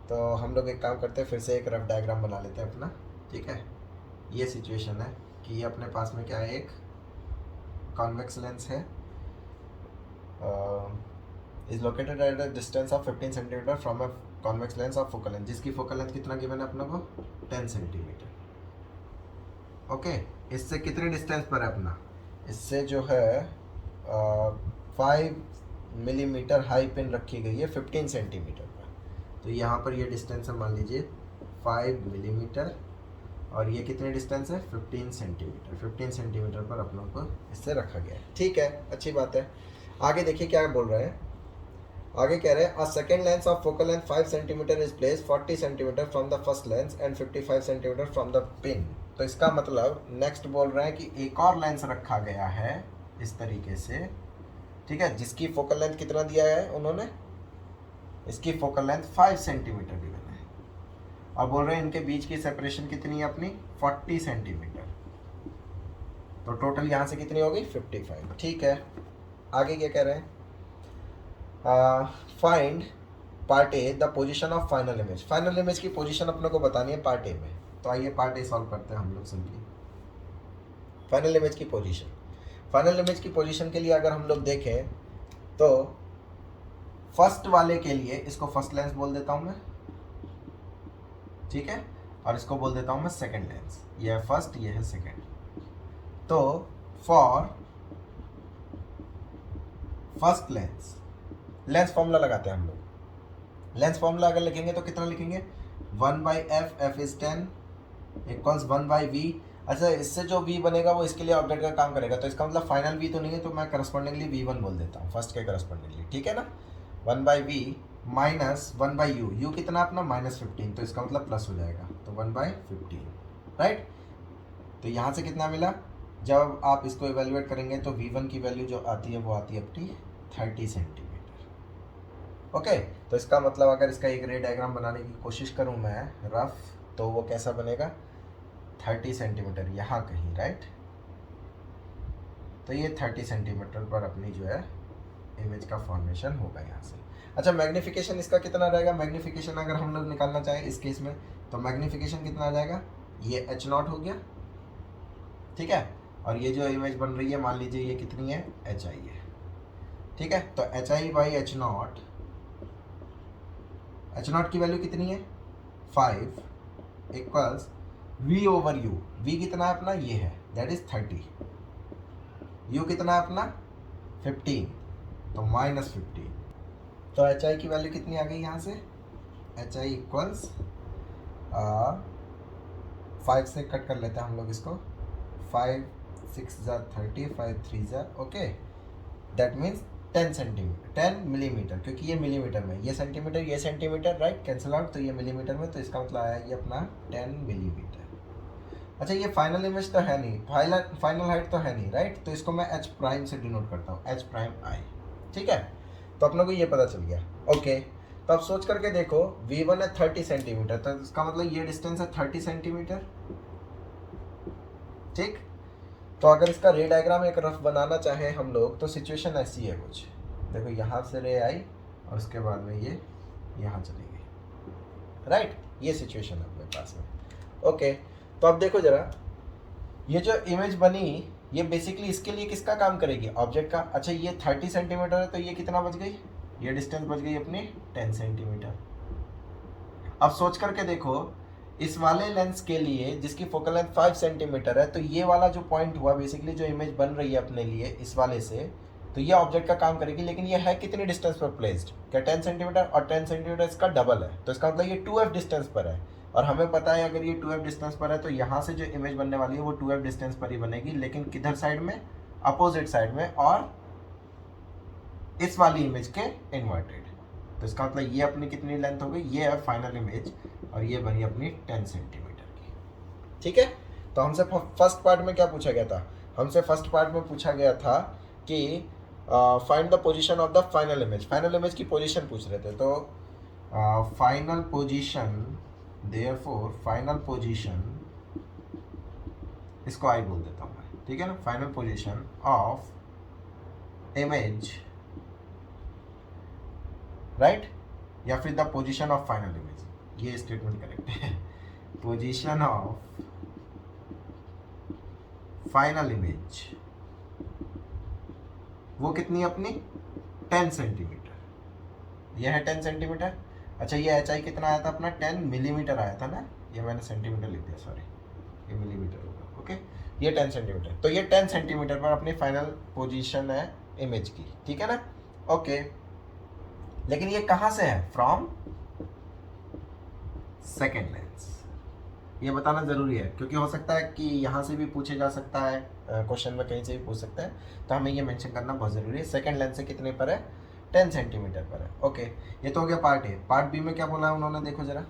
तो हम लोग एक काम करते हैं, फिर से एक रफ डायग्राम बना लेते हैं अपना, ठीक है। ये सिचुएशन है कि ये अपने पास में क्या है, एक कॉन्वेक्स लेंस है, is located at a distance of 15 centimetre from a convex lens of focal length, जिसकी फोकल लेंथ कितना गिवन है अपने को 10 सेंटीमीटर। ओके, इससे कितने डिस्टेंस पर है अपना, इससे जो है 5 मिलीमीटर हाई पिन रखी गई है 15 सेंटीमीटर पर। तो यहाँ पर ये डिस्टेंस है मान लीजिए 5 मिलीमीटर, और ये कितने डिस्टेंस है 15 सेंटीमीटर। 15 सेंटीमीटर पर अपनों को इससे रखा गया है। ठीक है, अच्छी बात है। आगे देखिए क्या बोल रहे हैं, आगे कह रहे हैं a second lens of focal length 5 centimetre is place 40 centimetre from the first lens and 55 centimetre from the pin. तो इसका मतलब नेक्स्ट बोल रहे हैं कि एक और लेंस रखा गया है इस तरीके से, ठीक है, जिसकी फोकल लेंथ कितना दिया है उन्होंने, इसकी फोकल लेंथ 5 सेंटीमीटर दी है, और बोल रहे हैं इनके बीच की सेपरेशन कितनी है अपनी 40 सेंटीमीटर। तो टोटल यहाँ से कितनी होगी 55। ठीक है, आगे क्या कह रहे हैं, find part A the position of final image. Final image की पोजीशन अपने को बतानी है पार्ट ए में। तो आइए पार्ट ए सॉल्व करते हैं हम लोग सिंपली। फाइनल इमेज की पोजीशन, फाइनल इमेज की पोजीशन के लिए अगर हम लोग देखें तो फर्स्ट वाले के लिए इसको फर्स्ट लेंस बोल देता हूँ मैं, ठीक है, और इसको बोल देता हूँ मैं सेकंड लेंस। ये है फर्स्ट, ये है सेकंड। तो for first lens, lens formula लगाते हैं हम लोग। लेंस फॉर्मूला अगर लिखेंगे तो कितना लिखेंगे 1/f, f is 10 equals 1/v। अच्छा, इससे जो v बनेगा वो इसके लिए ऑब्जेक्ट का काम करेगा, तो इसका मतलब फाइनल v तो नहीं है, तो मैं करस्पॉन्डिंगली v1 बोल देता हूँ फर्स्ट के करस्पॉन्डिंगली, ठीक है ना। 1/v माइनस 1/u, u कितना अपना -15, तो इसका मतलब प्लस हो जाएगा, तो 1/15, राइट। तो यहाँ से कितना मिला, जब आप इसको इवेल्युएट करेंगे तो v1 की वैल्यू जो आती है वो आती है अपनी 30 सेंटीमीटर। ओके, तो इसका मतलब अगर इसका एक रे डायग्राम बनाने की कोशिश करूँ मैं रफ, तो वो कैसा बनेगा 30 सेंटीमीटर यहाँ कहीं, राइट। तो ये 30 सेंटीमीटर पर अपनी जो है इमेज का फॉर्मेशन होगा यहाँ से। अच्छा, मैग्नीफिकेशन इसका कितना रहेगा, मैग्नीफिकेशन अगर हम लोग निकालना चाहें इस केस में तो मैग्नीफिकेशन कितना आ जाएगा, ये H0 हो गया, ठीक है, और ये जो इमेज बन रही है मान लीजिए ये कितनी है HI है, ठीक है। तो HI/H0, H0 की वैल्यू कितनी है 5 इक्वल्स V/U। V कितना है अपना, ये है, दैट इज 30। U कितना है अपना 15, तो -15। तो HI की वैल्यू कितनी आ गई यहाँ से, HI इक्वल्स 5 से कट कर लेते हैं हम लोग इसको, 5 6 ज़ा 30, 5 3 ज़ा, okay, that means 10 centimetre, 10 millimetre, क्योंकि ये मिलीमीटर में, ये सेंटीमीटर, ये सेंटीमीटर, राइट, कैंसिल आउट, तो ये मिलीमीटर में, तो इसका मतलब आया ये अपना 10 मिलीमीटर। अच्छा, ये फाइनल इमेज तो है नहीं, फाइनल हाइट तो है नहीं, राइट, तो इसको मैं H प्राइम से डिनोट करता हूँ, H', ठीक है। तो अपने को ये पता चल गया, ओके। तो अब सोच करके देखो V1 है 30 सेंटीमीटर, तो इसका मतलब ये डिस्टेंस है 30 सेंटीमीटर, ठीक। तो अगर इसका रे डायग्राम एक रफ बनाना चाहे हम लोग तो सिचुएशन ऐसी है कुछ, देखो यहाँ से रे आई और उसके बाद में ये यहाँ चली गई, राइट, ये सिचुएशन है अपने पास में, ओके। तो अब देखो जरा, ये जो इमेज बनी ये बेसिकली इसके लिए किसका काम करेगी, ऑब्जेक्ट का। अच्छा, ये 30 सेंटीमीटर है, तो ये कितना बच गई, ये डिस्टेंस बच गई अपनी 10 सेंटीमीटर। अब सोच करके देखो, इस वाले लेंस के लिए जिसकी फोकल लेंथ 5 सेंटीमीटर है, तो ये वाला जो पॉइंट हुआ बेसिकली जो इमेज बन रही है अपने लिए इस वाले से, तो ये ऑब्जेक्ट का काम करेगी, लेकिन ये है कितनी डिस्टेंस पर प्लेस्ड, क्या 10 सेंटीमीटर, और 10 सेंटीमीटर इसका डबल है, तो इसका मतलब ये 2f डिस्टेंस पर है। और हमें पता है अगर ये 2f डिस्टेंस पर है तो यहाँ से जो इमेज बनने वाली है वो 2f डिस्टेंस पर ही बनेगी, लेकिन किधर साइड में, अपोजिट साइड में, और इस वाली इमेज के इन्वर्टेड। तो इसका मतलब ये अपनी कितनी लेंथ हो गई, ये है फाइनल इमेज, और ये बनी अपनी 10 सेंटीमीटर की, ठीक है। तो हमसे फर्स्ट पार्ट में क्या पूछा गया था, हमसे फर्स्ट पार्ट में पूछा गया था कि find the position of the final image, final image की पोजीशन पूछ रहे थे। तो final position, therefore final position, इसको आई बोल देता हूँ मैं, ठीक है ना, final position of image, right, या फिर the position of final image, ये स्टेटमेंट करेक्ट है। पोजीशन ऑफ फाइनल इमेज वो कितनी है अपनी 10 सेंटीमीटर, ये है 10 सेंटीमीटर। अच्छा ये एच आई कितना आया था अपना 10 मिलीमीटर आया था ना, ये मैंने सेंटीमीटर लिख दिया सॉरी, ये मिलीमीटर होगा। ओके ये 10 सेंटीमीटर, तो ये 10 सेंटीमीटर पर अपनी फाइनल पोजीशन है इमेज की, ठीक है ना। ओके लेकिन ये कहाँ से है, फ्रॉम सेकेंड लेंस, ये बताना ज़रूरी है क्योंकि हो सकता है कि यहाँ से भी पूछे जा सकता है, क्वेश्चन में कहीं से भी पूछ सकता है, तो हमें ये मेंशन करना बहुत ज़रूरी है। सेकेंड लेंस से कितने पर है, 10 सेंटीमीटर पर है। ओके ये तो हो गया पार्ट ए। पार्ट बी में क्या बोला है उन्होंने, देखो ज़रा,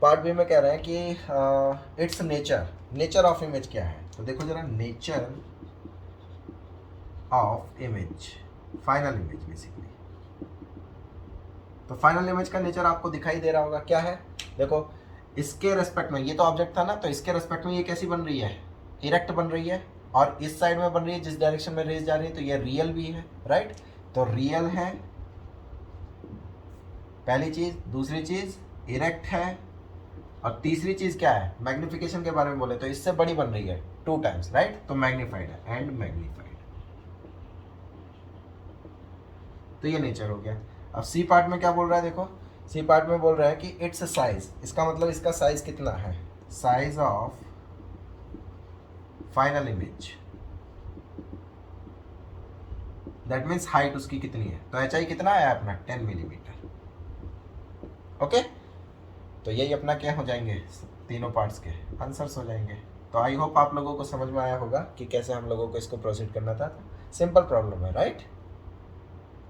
पार्ट बी में कह रहे हैं कि इट्स नेचर ऑफ इमेज क्या है, तो देखो ज़रा, nature of image, final image basically. तो फाइनल इमेज का नेचर आपको दिखाई दे रहा होगा, क्या है, देखो इसके रेस्पेक्ट में, ये तो ऑब्जेक्ट था ना, तो इसके रेस्पेक्ट में ये कैसी बन रही है, इरेक्ट बन रही है, और इस साइड में बन रही है जिस डायरेक्शन में रेज जा रही है, तो ये रियल भी है, राइट। तो रियल है पहली चीज, दूसरी चीज इरेक्ट है, और तीसरी चीज क्या है, मैग्निफिकेशन के बारे में बोले तो इससे बड़ी बन रही है 2 टाइम्स, राइट। तो मैग्नीफाइड है, एंड मैग्नीफाइड, तो ये नेचर हो गया। अब सी पार्ट में क्या बोल रहा है, देखो सी पार्ट में बोल रहा है कि इट्स साइज, इसका मतलब इसका साइज कितना है, size of final image, that means height उसकी कितनी है, तो एच आई कितना है अपना 10 मिलीमीटर। ओके तो यही अपना क्या हो जाएंगे, तीनों पार्ट्स के आंसर्स हो जाएंगे। तो आई होप आप लोगों को समझ में आया होगा कि कैसे हम लोगों को इसको प्रोसीड करना था। सिंपल प्रॉब्लम है, राइट।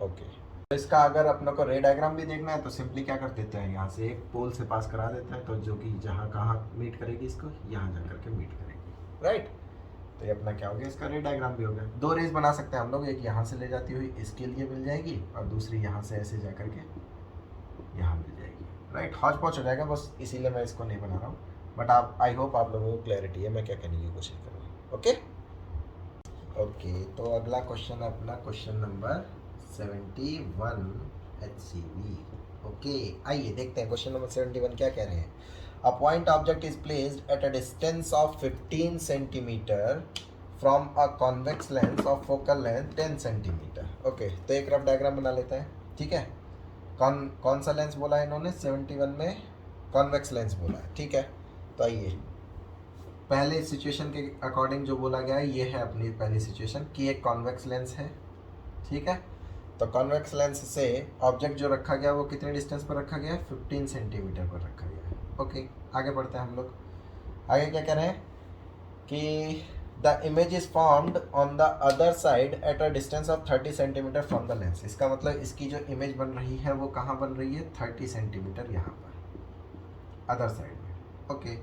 ओके तो इसका अगर अपने को रे डायग्राम भी देखना है तो सिंपली क्या कर देते हैं, यहाँ से एक पोल से पास करा देते हैं, तो जो कि जहाँ कहाँ मीट करेगी इसको, यहाँ जा करके मीट करेगी, राइट। तो ये अपना क्या हो गया, इसका रे डायग्राम भी हो गया। 2 रेज बना सकते हैं हम लोग, एक यहाँ से ले जाती हुई इसके लिए मिल जाएगी, और दूसरी यहाँ से ऐसे जा करके यहाँ मिल जाएगी, राइट। हौच पौच हो जाएगा बस, इसीलिए मैं इसको नहीं बना रहा हूँ, बट आप आई होप आप लोगों को क्लैरिटी है मैं क्या कहने की कोशिश कर रहा हूँ। ओके ओके तो अगला क्वेश्चन है अपना क्वेश्चन नंबर 71 HCV। ओके आइए देखते हैं क्वेश्चन नंबर 71 क्या कह रहे हैं। A point object is placed at a distance of 15 centimetre from a convex lens of focal length 10 centimetre. Okay तो एक रफ डायग्राम बना लेते हैं, ठीक है। कौन सा लेंस बोला है इन्होंने, 71 में कॉन्वेक्स लेंस बोला है, ठीक है। तो आइए पहले सिचुएशन के अकॉर्डिंग जो बोला गया है, ये है अपनी पहली सिचुएशन कि एक कॉन्वेक्स लेंस है, ठीक है। तो कॉन्वेक्स लेंस से ऑब्जेक्ट जो रखा गया वो कितने डिस्टेंस पर रखा गया है, 15 सेंटीमीटर पर रखा गया है। ओके आगे बढ़ते हैं हम लोग। आगे क्या कह रहे हैं कि the image is formed on the other side eight a distance of 30 centimetre from the lens. इसका मतलब इसकी जो इमेज बन रही है वो कहाँ बन रही है, 30 सेंटीमीटर यहाँ पर अदर साइड में। ओके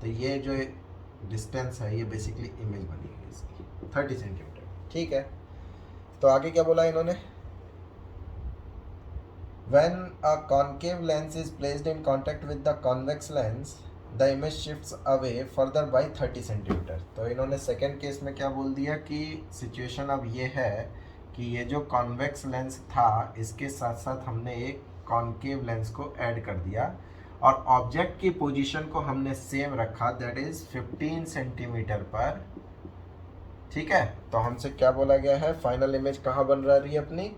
तो ये जो डिस्टेंस है ये बेसिकली इमेज बनी है इसकी 30 सेंटीमीटर, ठीक है। तो आगे क्या बोला इन्होंने, when a concave lens is placed in contact with the convex lens the image shifts away further by 30 centimetre. तो इन्होंने सेकेंड केस में क्या बोल दिया कि सिचुएशन अब ये है कि ये जो कॉन्वेक्स लेंस था इसके साथ साथ हमने एक कॉन्केव लेंस को ऐड कर दिया, और ऑब्जेक्ट की पोजीशन को हमने सेम रखा, दैट इज 15 सेंटीमीटर पर, ठीक है। तो हमसे क्या बोला गया है, फाइनल इमेज कहाँ बन रही है अपनी,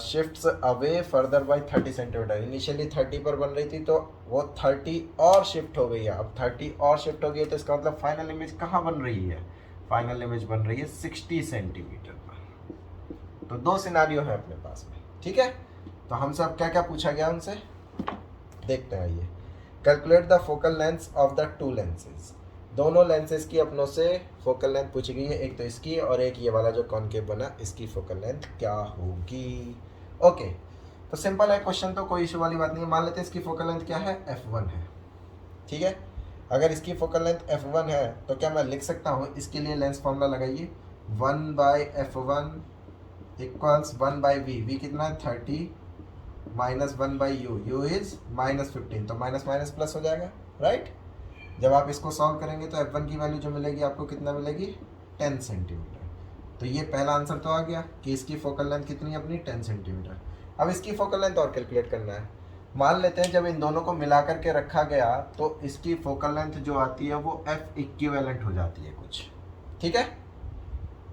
shifts away further bye 30 centimetre. Initially 30 पर बन रही थी तो वो 30 और शिफ्ट हो गई है, अब 30 और शिफ्ट हो गई है, तो इसका मतलब फाइनल इमेज कहाँ बन रही है, फाइनल इमेज बन रही है 60 सेंटीमीटर पर। तो 2 सिनारियो है अपने पास में, ठीक है। तो हमसे अब क्या क्या पूछा गया उनसे, देखते हैं ये। Calculate the focal length of the 2 lenses, दोनों लेंसेज की अपनों से फोकल लेंथ पूछी गई है, एक तो इसकी और एक ये वाला जो कॉन्केव बना इसकी फोकल लेंथ क्या होगी। ओके तो सिंपल है क्वेश्चन, तो कोई इशू वाली बात नहीं है। मान लेते हैं इसकी फोकल लेंथ क्या है, f1 है, ठीक है। अगर इसकी फोकल लेंथ f1 है तो क्या मैं लिख सकता हूँ, इसके लिए लेंस फॉर्मूला लगाइए, 1/f1 इक्वल्स 1/v, v कितना है 30 माइनस 1/u, u इज -15, तो माइनस माइनस प्लस हो जाएगा, राइट। जब आप इसको सॉल्व करेंगे तो f1 की वैल्यू जो मिलेगी आपको कितना मिलेगी, 10 सेंटीमीटर। तो ये पहला आंसर तो आ गया कि इसकी फोकल लेंथ कितनी है अपनी, 10 सेंटीमीटर। अब इसकी फोकल लेंथ और कैलकुलेट करना है। मान लेते हैं जब इन दोनों को मिला करके रखा गया तो इसकी फोकल लेंथ जो आती है वो f इक्विवेलेंट हो जाती है कुछ, ठीक है।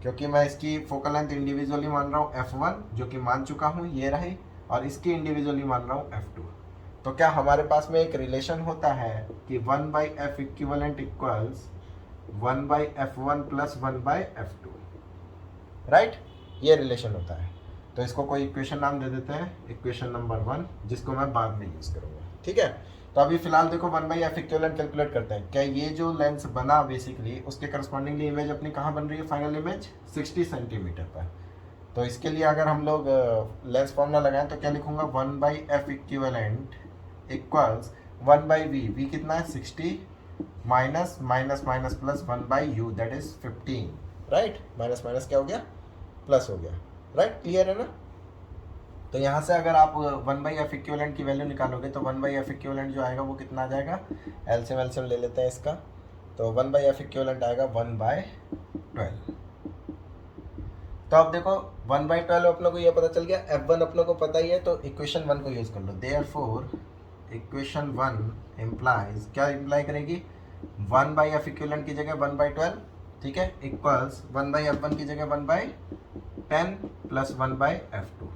क्योंकि मैं इसकी फोकल लेंथ इंडिविजुअली मान रहा हूँ f1 जो कि मान चुका हूँ, ये रही, और इसकी इंडिविजुअली मान रहा हूँ f2। तो क्या हमारे पास में एक रिलेशन होता है कि 1/f equivalent equals 1/f1 plus 1/f2, right? ये रिलेशन होता है। तो इसको कोई इक्वेशन नाम दे देते हैं, इक्वेशन नंबर 1, जिसको मैं बाद में यूज करूंगा, ठीक है? तो अभी फिलहाल देखो 1/f इक्विवेलेंट कैलकुलेट करते हैं। क्या ये जो लेंस बना बेसिकली उसके करस्पॉन्डिंगली इमेज अपनी कहाँ बन रही है? फाइनल इमेज 60 सेंटीमीटर पर। तो इसके लिए अगर हम लोग लेंस फॉर्मूला लगाएं तो क्या लिखूंगा? 1/f equivalent equals 1/v, v कितना है? 60 minus minus minus plus 1/u that is 15, right? Minus minus क्या हो गया? प्लस हो गया, राइट? क्लियर है ना? तो यहाँ से अगर आप 1/f इक्विवेलेंट की वैल्यू निकालोगे तो 1/f इक्विवेलेंट जो आएगा वो कितना आ जाएगा? एलसीएम एलसीएम ले लेते हैं इसका। तो 1/f इक्विवेलेंट आएगा 1/12। तो अब देखो 1/12 अपने को ये पता चल गया, f1 अपने को पता ही है, तो इक्वेशन 1 को यूज कर लो। देयरफॉर इक्वेशन 1 इम्प्लाइज, क्या इम्प्लाई करेगी? 1/f इक्विवेलेंट की जगह 1/12, ठीक है, इक्वल्स 1/f1 की जगह 1/10 प्लस 1/f2।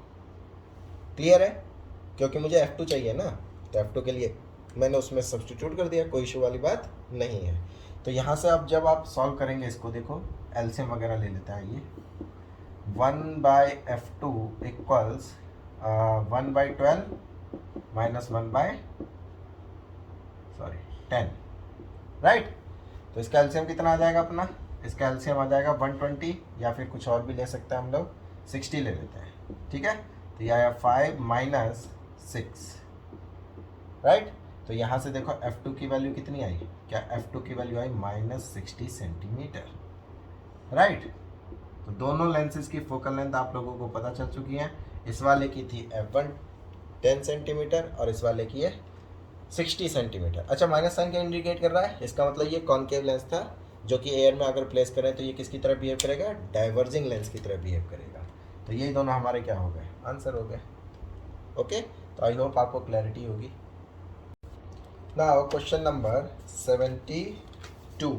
क्लियर है? क्योंकि मुझे f2 चाहिए ना, तो f2 के लिए मैंने उसमें सब्स्टिट्यूट कर दिया, कोई इशू वाली बात नहीं है। तो यहाँ से अब जब आप सॉल्व करेंगे इसको, देखो एलसीएम वगैरह ले लेते हैं। ये 1/f2 इक्वल्स 1/12 माइनस 10, राइट? तो इसका एलसीएम कितना आ जाएगा अपना? इसका एलसीएम आ जाएगा 120, या फिर कुछ और भी ले सकते हैं हम लोग, 60 ले लेते हैं, ठीक है? तो यह आया 5 माइनस 6, राइट? तो यहाँ से देखो f2 की वैल्यू कितनी आई? क्या f2 की वैल्यू आई -60 सेंटीमीटर, राइट? तो दोनों लेंसेज की फोकल लेंथ आप लोगों को पता चल चुकी है। इस वाले की थी f1 10 सेंटीमीटर और इस वाले की है 60 सेंटीमीटर। अच्छा, माइनस साइन क्या इंडिकेट कर रहा है? इसका मतलब ये कॉन्केव लेंस था, जो कि एयर में अगर प्लेस करें तो ये किसकी तरह बिहेव करेगा? डाइवर्जिंग लेंस की तरह बिहेव करेगा। तो ये दोनों हमारे क्या हो गए? आंसर हो गए। ओके, तो आई होप आपको क्लैरिटी होगी। Now question number 72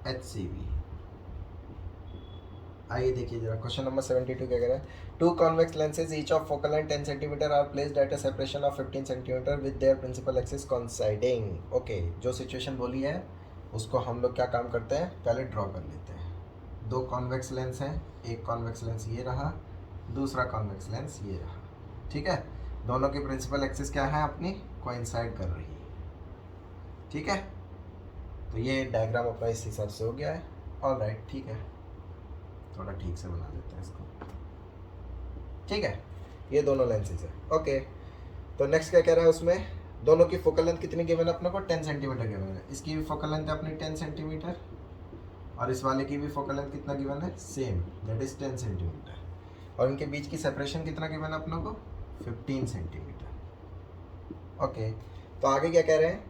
HCV। आइए देखिए जरा क्वेश्चन नंबर 72 क्या कह रहा है? Two convex lenses each of focal length 10 centimetre are placed at a separation of 15 centimetre with their principal axis coinciding. Okay, जो सिचुएशन बोली है उसको हम लोग क्या काम करते हैं? पहले ड्रॉ कर लेते हैं। दो कॉन्वेक्स लेंस हैं, एक कॉन्वेक्स लेंस ये रहा, दूसरा कॉन्वेक्स लेंस ये रहा, ठीक है? दोनों की प्रिंसिपल एक्सिस क्या है? अपनी कोइंसाइड कर रही है, ठीक है? तो ये डायग्राम अपना इस हिसाब से हो गया है। ऑलराइट, ठीक है, थोड़ा ठीक से बना देते हैं इसको, ठीक है? ये दोनों लेंसेज है। ओके, तो नेक्स्ट क्या कह रहा है उसमें? दोनों की फोकल लेंथ कितनी गिवन है अपने को? 10 सेंटीमीटर गिवन है। इसकी भी फोकल लेंथ है अपनी 10 सेंटीमीटर, और इस वाले की भी फोकल लेंथ कितना गिवन है? Same, that is 10 centimetre. और इनके बीच की सेपरेशन कितना गिवन है अपने को? 15 सेंटीमीटर। ओके, तो आगे क्या कह रहे हैं?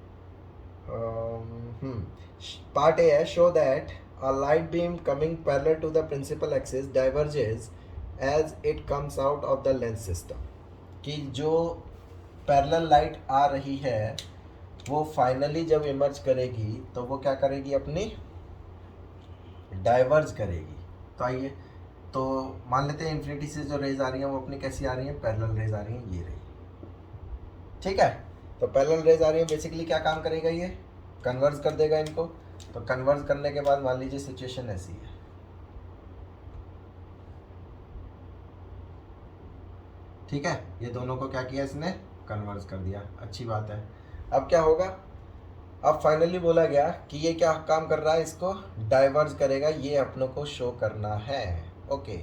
पार्ट ए है, show that a light beam coming parallel to the principal axis diverges as it comes out of the lens system। कि जो पैरेलल लाइट आ रही है वो फाइनली जब इमर्ज करेगी तो वो क्या करेगी? अपनी डाइवर्ज करेगी। तो आइए, तो मान लेते हैं इन्फिनिटी से जो रेज आ रही हैं वो अपनी कैसी आ रही हैं? पैरेलल रेज आ रही हैं, ये रही, ठीक है? तो पैरेलल रेज आ रही है, बेसिकली क्या काम करेगा? ये कन्वर्ज कर देगा इनको। तो कन्वर्ज करने के बाद मान लीजिए सिचुएशन ऐसी है, ठीक है? ये दोनों को क्या किया इसने? कन्वर्ज कर दिया, अच्छी बात है। अब क्या होगा? अब फाइनली बोला गया कि ये क्या काम कर रहा है? इसको डाइवर्ज करेगा, ये अपनों को शो करना है। ओके,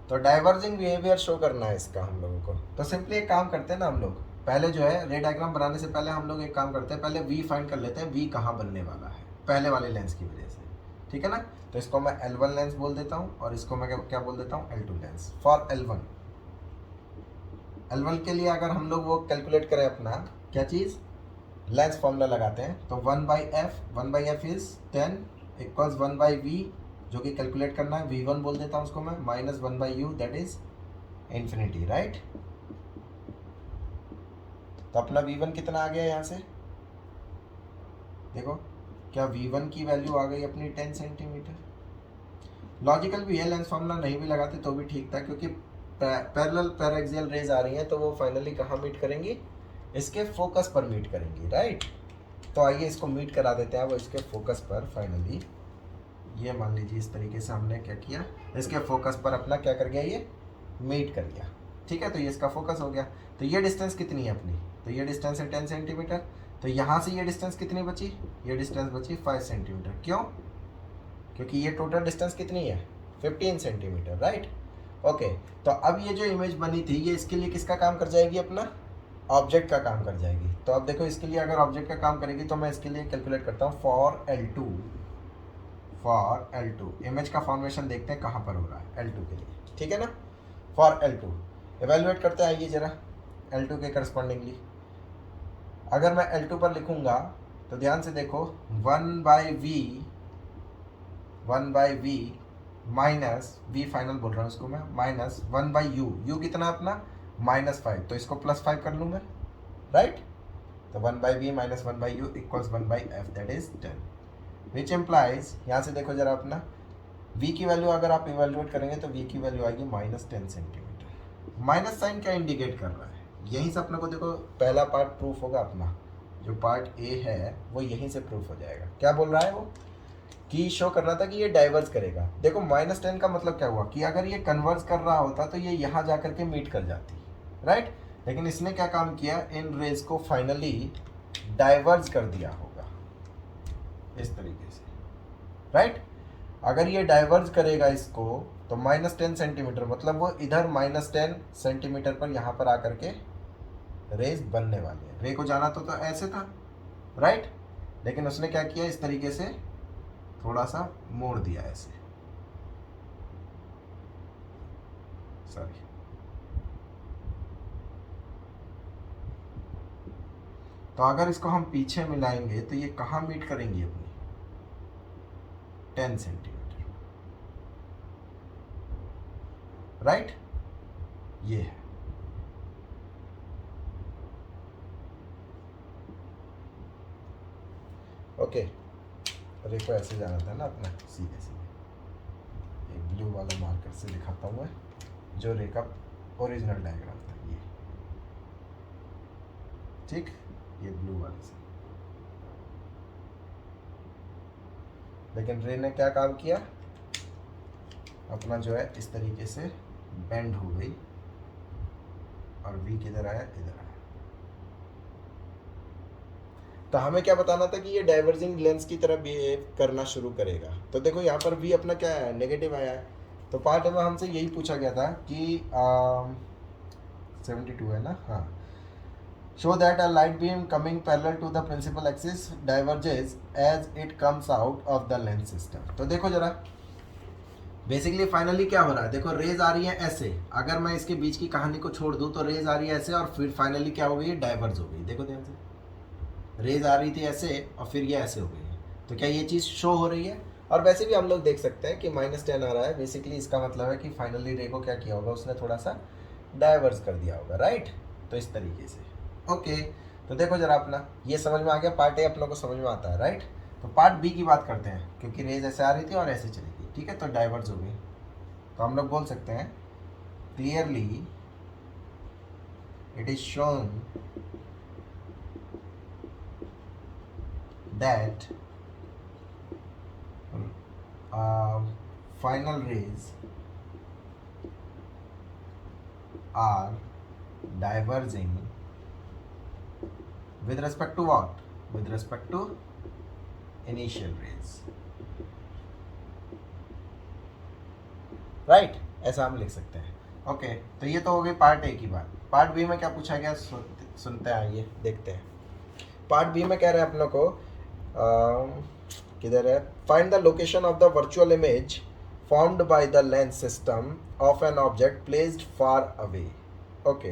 तो डाइवर्जिंग बिहेवियर शो करना है इसका हम लोगों को। तो सिंपली एक काम करते हैं ना हम लोग, पहले जो है रे डायग्राम बनाने से पहले हम लोग एक काम करते हैं, पहले वी फाइंड कर लेते हैं, वी कहाँ बनने वाला है पहले वाले लेंस की वजह से, ठीक है ना? तो इसको मैं L1 लेंस बोल देता हूँ और इसको मैं क्या बोल देता हूँ? L2 lens. फॉर L1 के लिए अगर हम लोग वो कैलकुलेट करें अपना क्या चीज़? लेंस फॉर्मूला लगाते हैं। तो 1/f इज 10 इक्वल्स 1/v, जो कि कैलकुलेट करना है, v1 बोल देता हूँ उसको मैं, minus 1/u that is infinity, right? तो अपना v1 कितना आ गया यहाँ से? देखो, क्या v1 की वैल्यू आ गई अपनी 10 सेंटीमीटर? लॉजिकल भी है, लेंस फार्मूला नहीं भी लगाते तो भी ठीक था, क्योंकि पैरेलल पैरेक्सियल रेज आ रही हैं तो वो फाइनली कहाँ मीट करेंगी, इसके फोकस पर मीट करेंगी, राइट। तो आइए इसको मीट करा देते हैं वो इसके फोकस पर फाइनली। ये मान लीजिए इस तरीके से हमने क्या किया, इसके फोकस पर अपना क्या कर गया, ये मीट कर गया, ठीक है। तो ये इसका फोकस हो गया। तो ये डिस्टेंस कितनी है अपनी, तो ये डिस्टेंस है 10 सेंटीमीटर। तो यहाँ से ये डिस्टेंस कितनी बची, ये डिस्टेंस बची 5 सेंटीमीटर। क्यों, क्योंकि ये टोटल डिस्टेंस कितनी है 15 सेंटीमीटर, राइट। ओके, तो अब ये जो इमेज बनी थी ये इसके लिए किसका काम कर जाएगी, अपना ऑब्जेक्ट का काम कर जाएगी। तो अब देखो इसके लिए अगर ऑब्जेक्ट का काम करेगी तो मैं इसके लिए कैलकुलेट करता हूँ फॉर L2 इमेज का फॉर्मेशन देखते हैं कहाँ पर हो रहा है L2 के लिए, ठीक है ना। फॉर L2 एवेलुएट करते हैं, आइए जरा L2 के करस्पॉन्डिंगली। अगर मैं L2 पर लिखूंगा तो ध्यान से देखो 1/v माइनस v फाइनल बोल रहा हूँ इसको मैं, माइनस 1/u कितना अपना -5, तो इसको +5 कर लूँ मैं, राइट। तो 1/v minus 1/u equals 1/f, that is 10, which implies, यहाँ से देखो जरा अपना v की वैल्यू अगर आप इवेल्युएट करेंगे तो v की वैल्यू आएगी -10 सेंटीमीटर। माइनस साइन क्या इंडिकेट कर रहा है, यहीं से अपने को देखो पहला पार्ट प्रूफ होगा, अपना जो पार्ट ए है वो यहीं से प्रूफ हो जाएगा। क्या बोल रहा है वो, कि शो कर रहा था कि ये डाइवर्स करेगा। देखो -10 का मतलब क्या हुआ कि अगर ये कन्वर्स कर रहा होता तो ये यहाँ जा करके मीट कर जाती, राइट। लेकिन इसने क्या काम किया, इन रेज को फाइनली डाइवर्स कर दिया होगा इस तरीके से, राइट। अगर ये डाइवर्स करेगा इसको तो -10 सेंटीमीटर मतलब वो इधर -10 सेंटीमीटर पर यहाँ पर आकर के रेज बनने वाली है। रे को जाना तो ऐसे था, राइट, लेकिन उसने क्या किया, इस तरीके से थोड़ा सा मोड़ दिया ऐसे, सॉरी। तो अगर इसको हम पीछे मिलाएंगे तो ये कहाँ मीट करेंगी अपनी 10 सेंटीमीटर, राइट, ये है। ओके, रे को ऐसे जाना था ना अपना, सीधे सीधे एक ब्लू वाला मार्कर से दिखाता हूँ मैं, जो रे का ओरिजिनल डायग्राम था ये, ठीक, ये ब्लू वाले से। लेकिन रे ने क्या काम किया, अपना जो है इस तरीके से बेंड हो गई और वी किधर आया, इधर आया। तो हमें क्या बताना था कि ये डाइवर्जिंग लेंस की तरह बिहेव करना शुरू करेगा। तो देखो यहाँ पर वी अपना क्या है, नेगेटिव आया है। तो पार्ट में हमसे यही पूछा गया था कि 72 है ना, हाँ, show that a light beam coming parallel to the principal axis diverges as it comes out of the lens system। तो देखो जरा बेसिकली फाइनली क्या हो रहा है, देखो रेज आ रही है ऐसे, अगर मैं इसके बीच की कहानी को छोड़ दूं तो रेज आ रही है ऐसे और फिर फाइनली क्या हो गई, डाइवर्ज हो गई। देखो ध्यान से, रेज आ रही थी ऐसे और फिर ये ऐसे हो गई है। तो क्या ये चीज़ शो हो रही है, और वैसे भी हम लोग देख सकते हैं कि -10 आ रहा है, बेसिकली इसका मतलब है कि फाइनली रे को क्या किया होगा, उसने थोड़ा सा डाइवर्स कर दिया होगा, राइट। तो इस तरीके से, ओके। तो देखो जरा अपना ये समझ में आ गया, पार्ट ए अपनों को समझ में आता है, राइट। तो पार्ट बी की बात करते हैं, क्योंकि रेज ऐसे आ रही थी और ऐसे चली गई, ठीक है, तो डाइवर्स हो गई। तो हम लोग बोल सकते हैं clearly it is shown that final rays are diverging with respect to what, with respect to initial rays, right, ऐसा हम लिख सकते हैं। ओके, तो ये तो हो गई पार्ट ए की बात। पार्ट बी में क्या पूछा गया, सुनते हैं, आइए देखते हैं। पार्ट बी में कह रहे हैं अपनों को किधर है, find the location of the virtual image formed by the lens system of an object placed far away. Okay,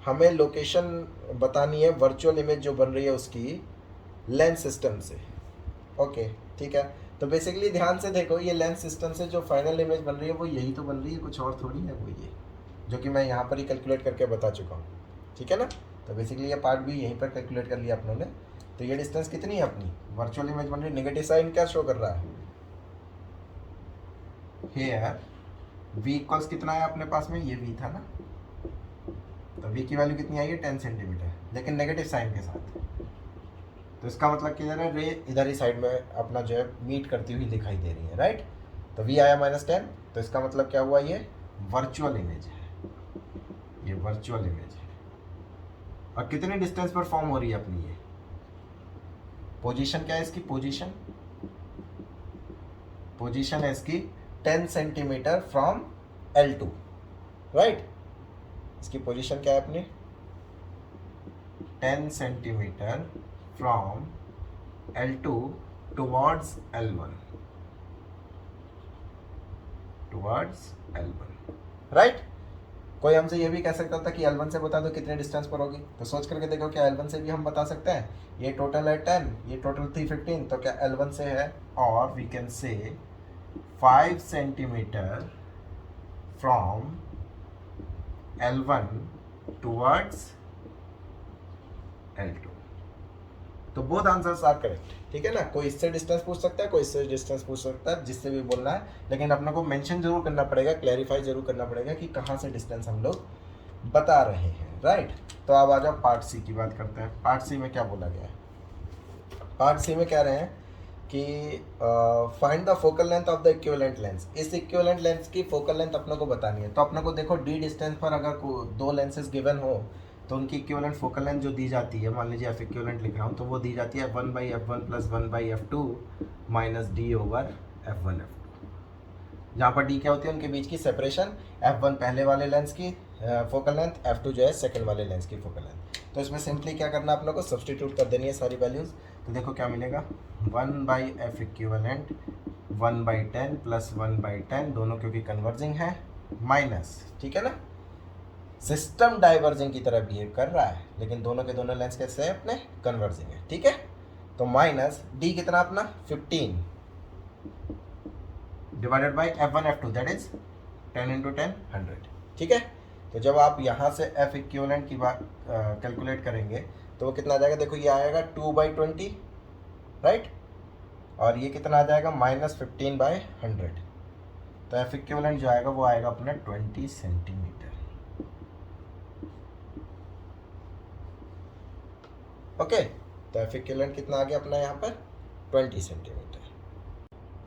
हमें लोकेशन बतानी है वर्चुअल इमेज जो बन रही है उसकी लेंस सिस्टम से। ओके, ठीक है। तो बेसिकली ध्यान से देखो, ये लेंस सिस्टम से जो फाइनल इमेज बन रही है वो यही तो बन रही है, कुछ और थोड़ी है वो, ये जो कि मैं यहाँ पर ही कैलकुलेट करके बता चुका हूँ, ठीक है ना। तो बेसिकली ये पार्ट भी यहीं पर कैलकुलेट कर लिया अपनों ने। तो ये डिस्टेंस कितनी है अपनी, वर्चुअल इमेज बन रही है, नेगेटिव साइन क्या शो कर रहा है, हेयर v इक्वल्स कितना है अपने पास में, ये v था ना, तो v की वैल्यू कितनी आई है 10 सेंटीमीटर, लेकिन नेगेटिव साइन के साथ। तो इसका मतलब किधर है, रे इधर ही साइड में अपना जो है मीट करती हुई दिखाई दे रही है, राइट। तो v आया -10, तो इसका मतलब क्या हुआ, ये वर्चुअल इमेज है, ये वर्चुअल इमेज है। और कितने डिस्टेंस पर फॉर्म हो रही है अपनी ये पोजीशन, क्या है इसकी पोजीशन, पोजीशन है इसकी 10 सेंटीमीटर फ्रॉम L2, राइट। इसकी पोजीशन क्या है अपनी 10 centimetre from L2 towards L1, towards L1, right. कोई हमसे ये भी कह सकता था कि L1 से बता दो कितने डिस्टेंस पर होगी, तो सोच करके देखो क्या L1 से भी हम बता सकते हैं, ये टोटल है 10, ये टोटल थी 15, तो क्या L1 से है, और we can say 5 centimetre from L1 towards L2। तो बोथ आंसर्स आर करेक्ट, ठीक है ना। कोई इससे डिस्टेंस पूछ सकता है, कोई इससे डिस्टेंस पूछ सकता है, जिससे भी बोलना है, लेकिन अपने को मेंशन जरूर करना पड़ेगा, क्लैरिफाई जरूर करना पड़ेगा कि कहाँ से डिस्टेंस हम लोग बता रहे हैं, राइट। तो अब आ जाओ पार्ट सी की बात करते हैं। पार्ट सी में क्या बोला गया है, पार्ट सी में कह रहे हैं कि find the focal length of the equivalent lens. इस इक्विवेलेंट लेंस की फोकल लेंथ अपने को बतानी है। तो अपने को देखो डी डिस्टेंस पर अगर दो लेंसेज गिवन हो तो उनकी इक्विवेलेंट फोकल लेंथ जो दी जाती है, मान लीजिए एफ इक्विवेलेंट लिख रहा हूँ, तो वो दी जाती है 1/f1 + 1/f2 - d/f1 f2, जहाँ पर डी क्या होती है उनके बीच की सेपरेशन, f1 पहले वाले लेंस की फोकल लेंथ, f2 जो है सेकंड वाले लेंस की फोकल लेंथ। तो इसमें सिंपली क्या करना है अपने को, सब्सटीट्यूट कर देनी है सारी वैल्यूज़। तो देखो क्या मिलेगा, 1/f इक्विवेलेंट 1/10 + 1/10, दोनों क्योंकि कन्वर्जिंग है, माइनस, ठीक है ना, सिस्टम डाइवर्जिंग की तरह बिहेव कर रहा है, लेकिन दोनों के दोनों लेंस कैसे हैं अपने कन्वर्जिंग है, ठीक है। तो माइनस डी कितना अपना 15 divided by f1 f2, that is 10 × 10 100, ठीक है। तो जब आप यहाँ से f इक्विवेलेंट की बात कैलकुलेट करेंगे तो वो कितना आ जाएगा, देखो ये आएगा 2/20, राइट, और ये कितना आ जाएगा -15/100। तो f इक्विवेलेंट जो आएगा वो आएगा अपना 20 सेंटीमीटर। ओके, तो f इक्विवेलेंट कितना आ गया अपना यहाँ पर 20 सेंटीमीटर।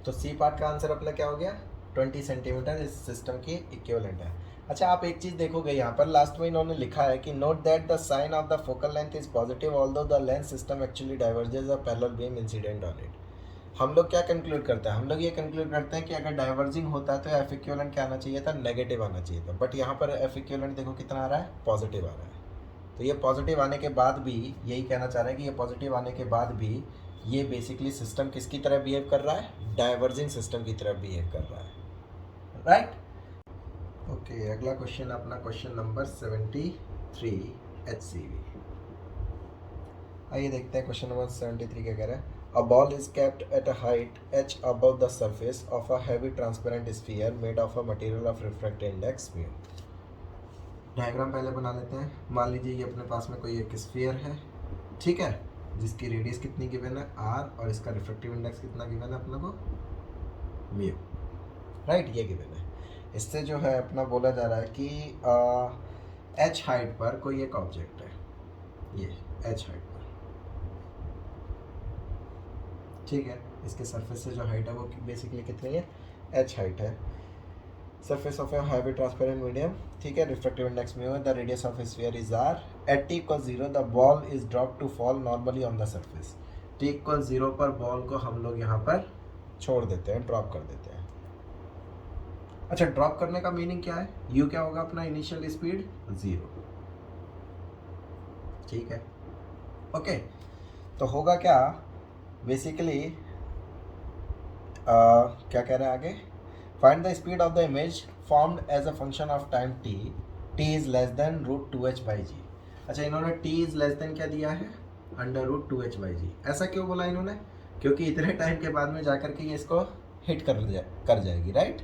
तो सी पार्ट का आंसर अपना क्या हो गया, 20 सेंटीमीटर इस सिस्टम की इक्विवेलेंट है। अच्छा, आप एक चीज़ देखोगे यहाँ पर लास्ट में इन्होंने लिखा है कि note that the sign of the focal length is positive although the lens system actually diverges a parallel beam incident on it. हम लोग क्या कंक्लूड करते हैं, हम लोग ये कंक्लूड करते हैं कि अगर डाइवर्जिंग होता है तो एफ इक्विवेलेंट क्या आना चाहिए था, नेगेटिव आना चाहिए था, बट यहाँ पर एफ इक्विवेलेंट देखो कितना आ रहा है, पॉजिटिव आ रहा है। तो ये पॉजिटिव आने के बाद भी, यही कहना चाह रहे हैं कि ये पॉजिटिव आने के बाद भी ये बेसिकली सिस्टम किसकी तरह बिहेव कर रहा है, डाइवर्जिंग सिस्टम की तरह बिहेव कर रहा है, राइट। ओके, अगला क्वेश्चन अपना क्वेश्चन नंबर 73 HCV। आइए देखते हैं क्वेश्चन नंबर 73 क्या कह रहा है। A ball is kept at a height h above the surface of a heavy transparent sphere made of a material of refractive index mu। Diagram पहले बना लेते हैं। मान लीजिए ये अपने पास में कोई एक स्फीयर है, ठीक है, जिसकी रेडियस कितनी गिवन है r, और इसका रिफ्रैक्टिव इंडेक्स कितना गिवन है अपने को म्यू, राइट, ये गिवन है। इससे जो है अपना बोला जा रहा है कि h हाइट पर कोई एक ऑब्जेक्ट है, ये h हाइट पर, ठीक है, इसके सरफेस से जो हाइट है वो बेसिकली कितनी है, h हाइट है, surface of a heavy transparent medium, ठीक है, refractive index mu है, the radius of a sphere is r, at t = 0 the ball is dropped to fall normally on the surface। t = 0 पर ball को हम लोग यहाँ पर छोड़ देते हैं, ड्रॉप कर देते हैं। अच्छा, ड्रॉप करने का मीनिंग क्या है, u क्या होगा अपना इनिशियल स्पीड 0, ठीक है, ओके। तो होगा क्या बेसिकली, क्या कह रहे हैं आगे, find the speed of the image formed as a function of time t, t is less than √2h/g। अच्छा, इन्होंने t is less than क्या दिया है, √2h/g। ऐसा क्यों बोला इन्होंने, क्योंकि इतने टाइम के बाद में जाकर के ये इसको हिट कर जाएगी, राइट।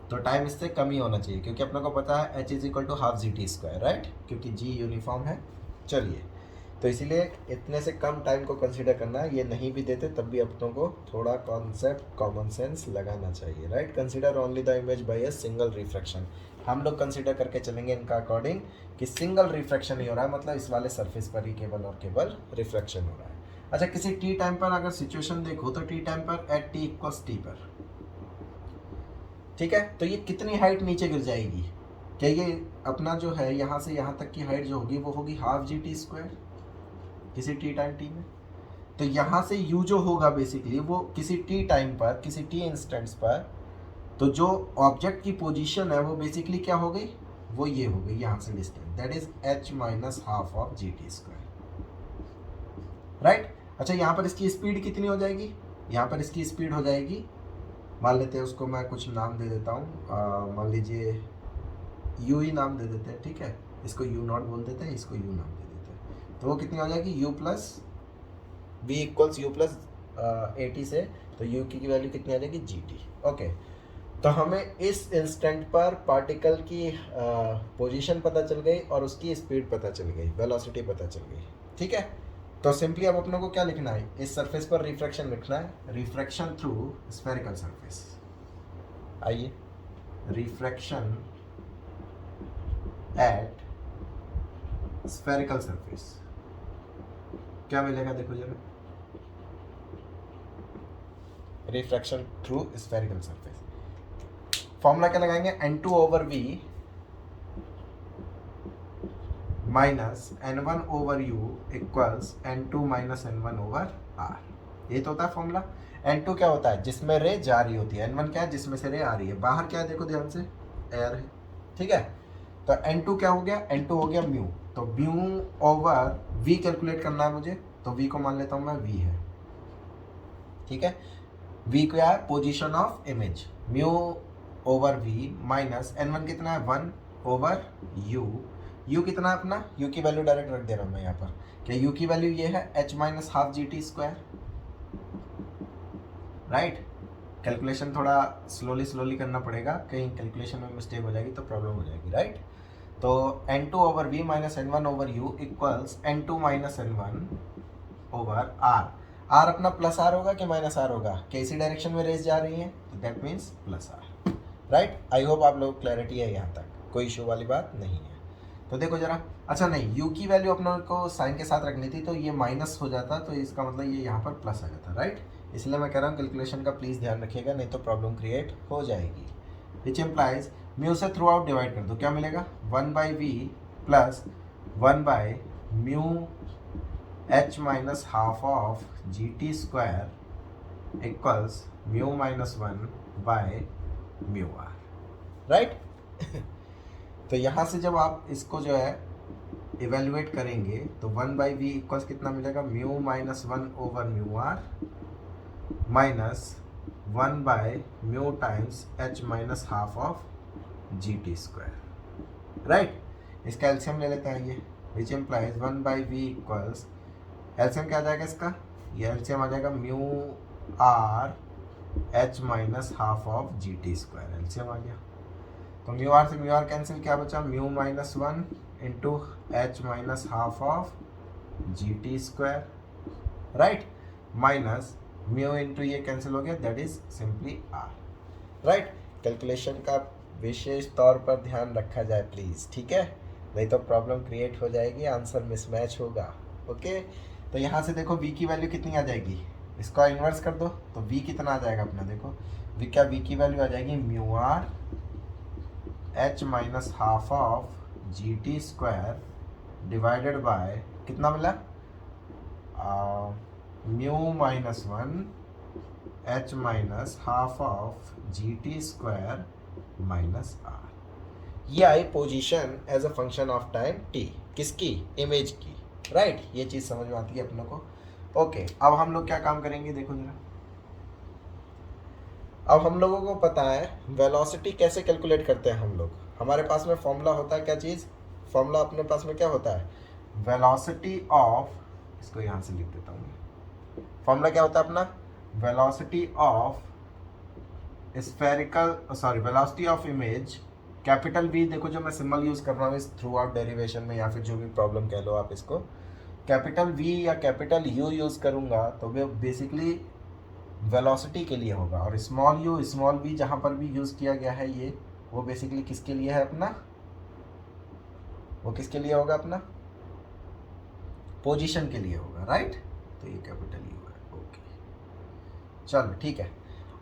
तो टाइम इससे कम ही होना चाहिए, क्योंकि अपने को पता है h = ½ g t², राइट, क्योंकि g यूनिफॉर्म है। चलिए, तो तो इसीलिए इतने से कम टाइम को कंसीडर करना है। ये नहीं भी देते तब भी अपनों को थोड़ा कॉन्सेप्ट कॉमन सेंस लगाना चाहिए, right. Consider only the image by a single refraction. हम लोग कंसीडर करके चलेंगे इनका अकॉर्डिंग कि सिंगल रिफ्रैक्शन ही हो रहा है, मतलब इस वाले सरफेस पर ही केवल और केवल रिफ्रैक्शन हो रहा है। अच्छा, किसी टी टाइम पर अगर सिचुएशन देखो तो टी टाइम पर एट टी इक्वल्स टी पर, ठीक है, तो ये कितनी हाइट नीचे गिर जाएगी? क्या ये अपना जो है यहाँ से यहाँ तक की हाइट जो होगी वो होगी हाफ जी टी स्क्वायर किसी टी टाइम टी में। तो यहाँ से यू जो होगा बेसिकली वो किसी टी टाइम पर, किसी टी इंस्टेंट्स पर, तो जो ऑब्जेक्ट की पोजीशन है वो बेसिकली क्या हो गई, वो ये हो गई यहाँ से distance, that is H minus half of g t square, right. अच्छा, यहाँ पर इसकी स्पीड कितनी हो जाएगी? यहाँ पर इसकी स्पीड हो जाएगी, मान लेते हैं उसको मैं कुछ नाम दे देता हूँ, मान लीजिए यू ही नाम दे देते हैं, ठीक है, इसको यू नॉट बोल देते हैं, इसको यू नाम दे देते हैं। तो वो कितनी हो जाएगी, u plus v equals u plus a t से, तो यू की वैल्यू कितनी आ जाएगी, जी टी। ओके, तो हमें इस इंस्टेंट पर पार्टिकल की पोजीशन पता चल गई और उसकी स्पीड पता चल गई, वेलोसिटी पता चल गई, ठीक है। तो सिंपली अब अपनों को क्या लिखना है, इस सरफेस पर रिफ्रैक्शन लिखना है, रिफ्रैक्शन थ्रू स्फेरिकल सरफेस। आइए, रिफ्रैक्शन एट स्फेरिकल सरफेस क्या मिलेगा, देखो जरा, refraction through spherical surface. Formula क्या लगाएंगे, n2 over v minus n1 over u equals n2 minus n1 over r। ये तो होता है फॉर्मूला। n2 क्या होता है, जिसमें रे जा रही होती है, n1 क्या है, जिसमें से रे आ रही है। बाहर क्या है, देखो ध्यान से, एयर है, ठीक है। तो n2 क्या हो गया, n2 हो गया म्यू, तो म्यू ओवर v कैलकुलेट करना है मुझे, तो v को मान लेता हूँ मैं v है, ठीक है। v क्या है, position of image, mu over v minus n1 कितना है, 1 ओवर u कितना है अपना, u की वैल्यू डायरेक्ट रख दे रहा हूँ मैं यहाँ पर, क्या u की वैल्यू ये है h minus half g t square, right. Calculation थोड़ा स्लोली करना पड़ेगा, कहीं कैलकुलेशन में मिस्टेक हो जाएगी तो प्रॉब्लम हो जाएगी, राइट। तो n2 over v minus n1 over u equals n2 minus n1 over r। r अपना प्लस r होगा कि माइनस r होगा, क्या इसी डायरेक्शन में रेस जा रही है, तो that means plus r, right. I hope आप लोग क्लैरिटी है यहाँ तक, कोई इशू वाली बात नहीं है। तो देखो जरा, अच्छा नहीं, u की वैल्यू अपने को साइन के साथ रखनी थी, तो ये माइनस हो जाता, तो इसका मतलब ये यहाँ पर प्लस आ जाता, राइट। इसलिए मैं कह रहा हूँ कैलकुलेशन का प्लीज़ ध्यान रखिएगा, नहीं तो प्रॉब्लम क्रिएट हो जाएगी। विच इम्प्लाइज म्यू से थ्रू आउट डिवाइड कर दो, क्या मिलेगा, 1/v प्लस 1/म्यू h minus half of g t square equals mu minus 1/म्यू आर, राइट। तो यहाँ से जब आप इसको जो है इवेल्युएट करेंगे तो 1/v इक्वल्स कितना मिलेगा, mu minus 1 over mu r minus 1/म्यू times h minus half of g t square, right. इसका एलसीएम ले लेते हैं ये, which implies 1/v equals, LCM क्या आ जाएगा इसका, ये एलसीएम आ जाएगा mu r h minus half of g t square, LCM आ गया। तो म्यू आर से म्यू आर कैंसिल, क्या बचा, mu minus 1 into h minus half of g t square, right, minus mu into ये कैंसिल हो गया, that is simply r, right. Calculation का विशेष तौर पर ध्यान रखा जाए प्लीज़, ठीक है, नहीं तो प्रॉब्लम क्रिएट हो जाएगी, आंसर मिसमैच होगा, ओके। तो यहाँ से देखो v की वैल्यू कितनी आ जाएगी, इसको इन्वर्स कर दो, तो v कितना आ जाएगा अपना, देखो v क्या, v की वैल्यू आ जाएगी mu r h minus half of g t square divided by कितना मिला, mu minus 1 h minus half of g t square minus r. ये i position as a function of time t, किसकी, image की, right. ये चीज़ समझ में आती है अपनों को, ओके। अब हम लोग क्या काम करेंगे, देखो जरा, अब हम लोगों को पता है वेलोसिटी कैसे कैलकुलेट करते हैं हम लोग, हमारे पास में फॉर्मूला होता है, क्या चीज़, फॉर्मूला अपने पास में क्या होता है, वेलोसिटी ऑफ, इसको यहाँ से लिख देता हूँ, फॉर्मूला क्या होता है अपना, velocity of spherical, sorry velocity of image, capital V, देखो जो मैं सिंबल यूज़ कर रहा हूँ इस थ्रू आउट डेरिवेशन में, या फिर जो भी प्रॉब्लम कह लो आप इसको, कैपिटल V या कैपिटल U यूज़ करूँगा तो वो बेसिकली वेलोसिटी के लिए होगा, और स्मॉल u स्मॉल v जहाँ पर भी यूज़ किया गया है ये, वो बेसिकली किसके लिए है अपना, वो किसके लिए होगा अपना, पोजीशन के लिए होगा, राइट। तो ये कैपिटल U है, ओके चलो ठीक है,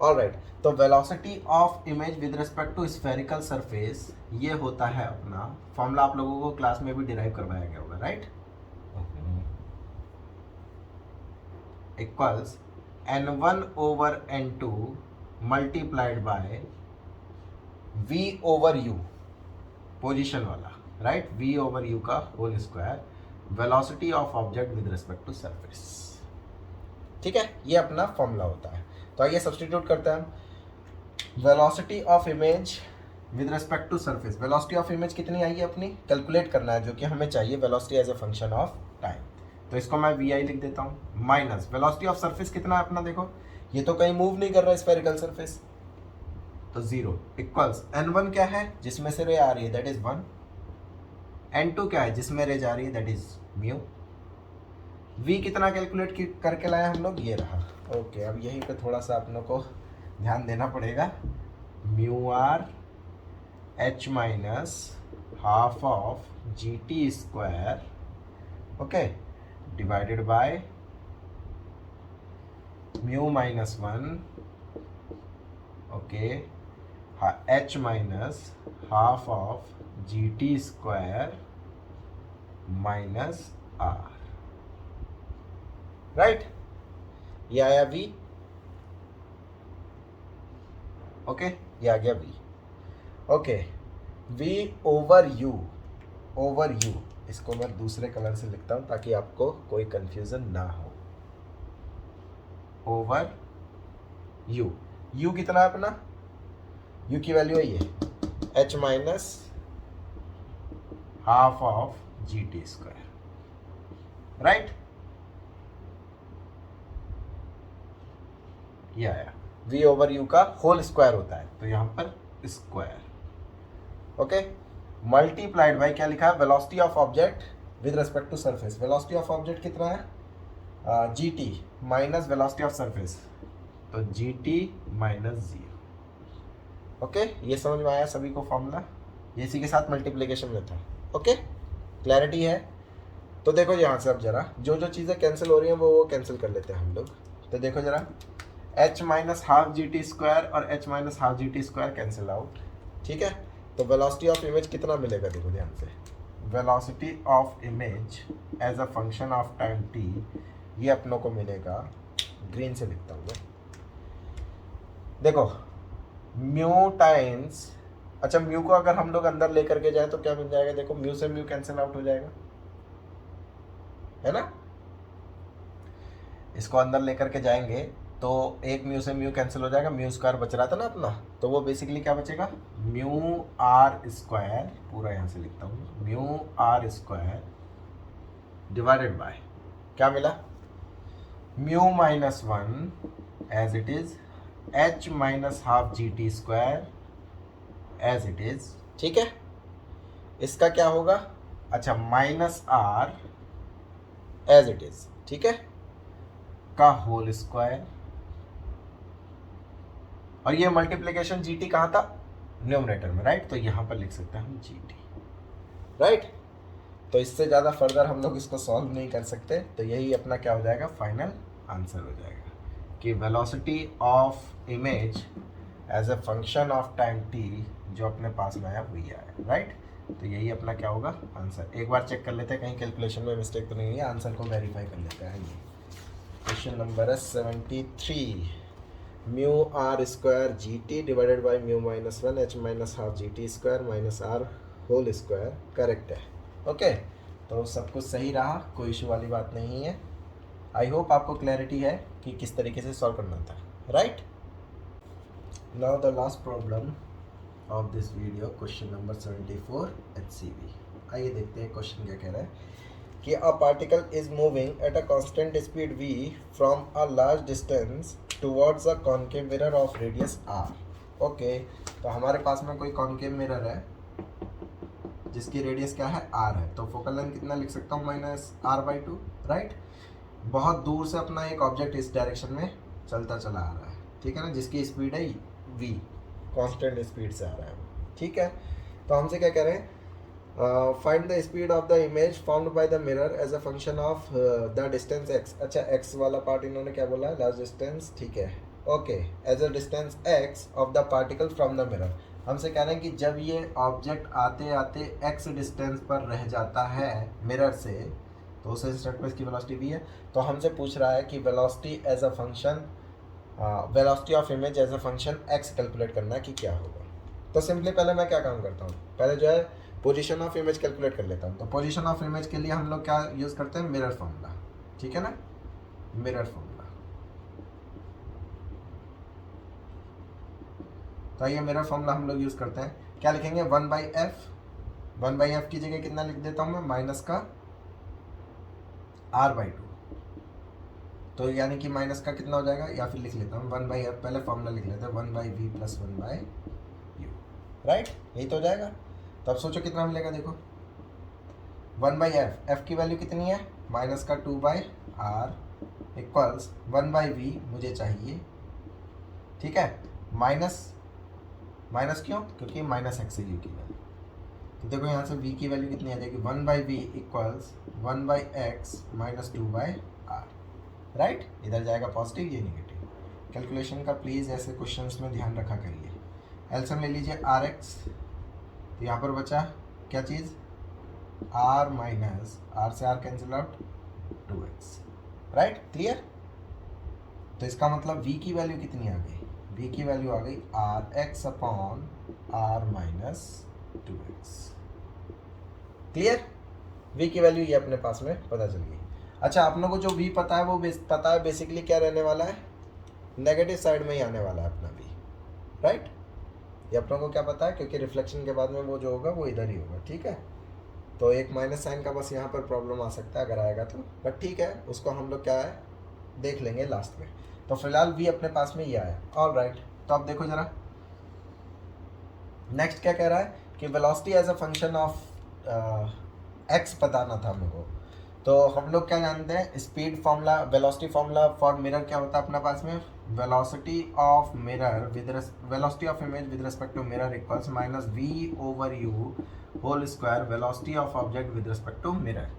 ऑल राइट। तो velocity of image with respect to spherical surface, ये होता है अपना फॉर्मूला, आप लोगों को क्लास में भी डिराइव करवाया गया होगा, right. Equals n1 over n2 multiplied by v over u, position वाला, राइट, v ओवर u का whole square, velocity of object with respect to surface, ठीक है, ये अपना फॉर्मूला होता है। तो आइए सब्स्टिट्यूट करते हैं हम। Velocity of image with respect to surface, velocity of image कितनी आई है अपनी, कैलकुलेट करना है, जो कि हमें चाहिए velocity as a function of time. तो इसको मैं vi लिख देता हूँ, माइनस वेलोसिटी ऑफ सरफेस कितना है अपना, देखो ये तो कहीं मूव नहीं कर रहा है स्फेरिकल सरफेस, तो 0 इक्वल्स n1 क्या है जिसमें से रे आ रही है, दैट इज 1, n2 क्या है जिसमें रे जा रही है, दैट इज म्यू, v कितना कैलकुलेट करके लाए हम लोग, ये रहा, ओके। अब यहीं पे थोड़ा सा अपनों को ध्यान देना पड़ेगा, mu r h minus half of g t square, okay, divided by mu minus 1, okay, h minus half of g t square minus r, right, ये आया v, ओके, ये आ गया v, okay, v over u, इसको मैं दूसरे colour से लिखता हूं ताकि आपको कोई कंफ्यूजन ना हो, ओवर u कितना है अपना, u की वैल्यू है ये h minus half of g t square, right, ये आया, v ओवर u का होल स्क्वायर होता है तो यहां पर स्क्वायर, ओके, मल्टीप्लाइड बाय क्या लिखा है, velocity of object with respect to surface, velocity of object कितना है, g t minus velocity of surface, तो जी टी माइनस 0, ओके, ये समझ में आया सभी को फॉर्मूला, ये इसी के साथ मल्टीप्लिकेशन में था, ओके, क्लैरिटी है। तो देखो यहाँ से अब जरा जो जो चीज़ें कैंसिल हो रही हैं वो कैंसिल कर लेते हैं हम लोग, तो देखो जरा h minus half g t square और h minus half g t square cancel out, ठीक है। तो वेलोसिटी ऑफ इमेज कितना मिलेगा, देखो ध्यान से, velocity of image as a function of time t, ये अपनों को मिलेगा, ग्रीन से लिखता हूँ मैं, देखो म्यू टाइम्स, अच्छा म्यू को अगर हम लोग अंदर लेकर के जाए तो क्या मिल जाएगा, देखो म्यू से म्यू कैंसिल आउट हो जाएगा, है ना, इसको अंदर लेकर के जाएंगे तो एक म्यू से म्यू कैंसिल हो जाएगा, म्यू स्क्वायर बच रहा था ना अपना, तो वो बेसिकली क्या बचेगा, म्यू आर स्क्वायर, पूरा यहाँ से लिखता हूँ, mu r square divided by क्या मिला, mu minus 1 as it is, h minus half g t square as it is, ठीक है। इसका क्या होगा, अच्छा minus r as it is, ठीक है, का होल स्क्वायर, और ये मल्टीप्लिकेशन जी टी कहाँ था, न्यूमरेटर में, राइट, तो यहाँ पर लिख सकते हैं हम जी टी, राइट। तो इससे ज़्यादा फर्दर हम लोग इसको सॉल्व नहीं कर सकते, तो यही अपना क्या हो जाएगा, फाइनल आंसर हो जाएगा कि velocity of image as a function of time t जो अपने पास में आया वही आया, राइट। तो यही अपना क्या होगा आंसर, एक बार चेक कर लेते हैं कहीं कैलकुलेशन में मिस्टेक तो नहीं है, आंसर को वेरीफाई कर लेते हैं। क्वेश्चन नंबर है 73, mu r square g t divided by mu minus 1 h minus half g t square minus r whole square, correct है, ओके। तो सब कुछ सही रहा, कोई इशू वाली बात नहीं है। आई होप आपको क्लैरिटी है कि किस तरीके से सॉल्व करना था, right. Now the last problem of this video, question number 74 HCV। आइए देखते हैं क्वेश्चन क्या कह रहा है कि a particle is moving at a constant speed v from a large distance towards a concave mirror of radius r, okay. तो हमारे पास में कोई कॉन्केव मिरर है जिसकी रेडियस क्या है r है, तो फोकल लेंथ कितना लिख सकता हूँ, -r/2, राइट। बहुत दूर से अपना एक ऑब्जेक्ट इस डायरेक्शन में चलता चला आ रहा है, ठीक है ना, जिसकी स्पीड है v, कांस्टेंट स्पीड से आ रहा है, ठीक है। तो हमसे क्या कह रहे हैं, find the speed of the image formed by the mirror as a function of the distance x। अच्छा, x वाला पार्ट इन्होंने क्या बोला है, लार्ज डिस्टेंस, ठीक है, okay, as a distance x of the particle from the mirror. हमसे कह रहे हैं कि जब ये ऑब्जेक्ट आते आते x डिस्टेंस पर रह जाता है मिरर से, तो उस इंस्टेंट में इसकी वेलोसिटी v है। तो हमसे पूछ रहा है कि velocity as a function, velocity of image as a function x calculate करना है कि क्या होगा। तो सिंपली पहले मैं क्या काम करता हूँ, पहले जो है पोजीशन ऑफ इमेज कैलकुलेट कर लेता हूँ। तो पोजीशन ऑफ इमेज के लिए हम लोग क्या यूज़ करते हैं, मिरर फॉर्मूला, ठीक है ना, मिरर फॉर्मूला। तो ये मिरर फॉर्मूला हम लोग यूज़ करते हैं, क्या लिखेंगे, 1/f, 1/f की जगह कितना लिख देता हूँ मैं, माइनस का r/2। तो यानी कि माइनस का कितना हो जाएगा, या फिर लिख लेता हूँ 1/f, पहले फॉर्मूला लिख लेते हैं, 1/v प्लस 1/u, राइट, यही तो हो जाएगा। तो अब सोचो कितना मिलेगा, देखो 1/f, f की वैल्यू कितनी है, माइनस का 2/r इक्वल्स 1/v मुझे चाहिए, ठीक है, माइनस, माइनस क्यों, क्योंकि माइनस एक्स है u की वैल्यू। तो देखो यहाँ से v की वैल्यू कितनी आ जाएगी, 1/v equals 1/x minus 2/r, right. इधर जाएगा पॉजिटिव, ये नेगेटिव। कैलकुलेशन का प्लीज़ ऐसे क्वेश्चंस में ध्यान रखा करिए। एलसीएम ले लीजिए rx, तो यहाँ पर बचा क्या चीज़, r माइनस r से r cancel out 2x, right, clear. तो इसका मतलब v की वैल्यू कितनी आ गई, v की वैल्यू आ गई rx upon r minus 2x, clear. v की वैल्यू ये अपने पास में पता चल गई। अच्छा, आप लोगों को जो v पता है वो पता है बेसिकली क्या रहने वाला है, नेगेटिव साइड में ही आने वाला है अपना v, राइट। ये आप लोगों को क्या पता है, क्योंकि रिफ्लेक्शन के बाद में वो जो होगा वो इधर ही होगा, ठीक है। तो एक माइनस साइन का बस यहाँ पर प्रॉब्लम आ सकता है अगर आएगा तो, बट ठीक है, उसको हम लोग क्या है देख लेंगे लास्ट में। तो फिलहाल v अपने पास में ये आया, ऑल राइट। तो अब देखो जरा नेक्स्ट क्या कह रहा है कि velocity as a function of x बताना था हम लोगों को। तो हम लोग क्या जानते हैं, speed formula, velocity formula for mirror क्या होता है अपना पास में, velocity of mirror with velocity of image with respect to mirror equals minus v/u whole square velocity of object with respect to mirror.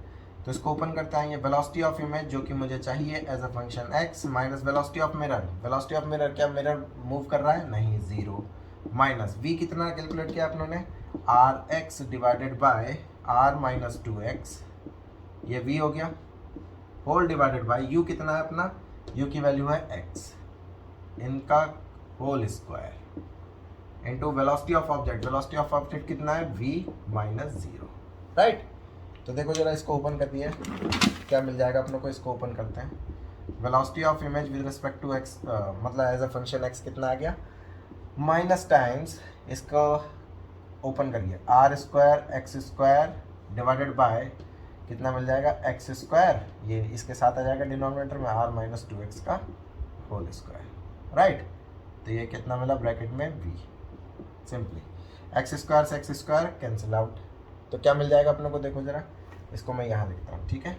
तो इसको ओपन करते हैं, ये वेलोसिटी ऑफ इमेज जो कि मुझे चाहिए as a function x minus velocity of mirror, velocity of mirror क्या मिरर मूव कर रहा है, नहीं, 0, माइनस v कितना कैलकुलेट किया आप लोगों ने, rx divided by r minus 2x, ये v हो गया, होल डिवाइडेड बाय u कितना है अपना, u की वैल्यू है x, इनका whole square into velocity of object, velocity of object कितना है v माइनस 0, राइट। तो देखो जरा इसको ओपन कर दिया, क्या मिल जाएगा अपनों को, इसको ओपन करते हैं। Velocity of image with respect to x, मतलब एज अ फंक्शन x कितना आ गया, माइनस टाइम्स इसको ओपन करिए, r square x square divided by कितना मिल जाएगा, एक्स स्क्वायर, ये इसके साथ आ जाएगा डिनोमिनेटर में r माइनस 2x का होल स्क्वायर, राइट। तो ये कितना मिला ब्रैकेट में v, सिंपली एक्स स्क्वायर से एक्स स्क्वायर कैंसिल आउट, तो क्या मिल जाएगा अपने को, देखो जरा इसको मैं यहाँ लिखता हूँ, ठीक है।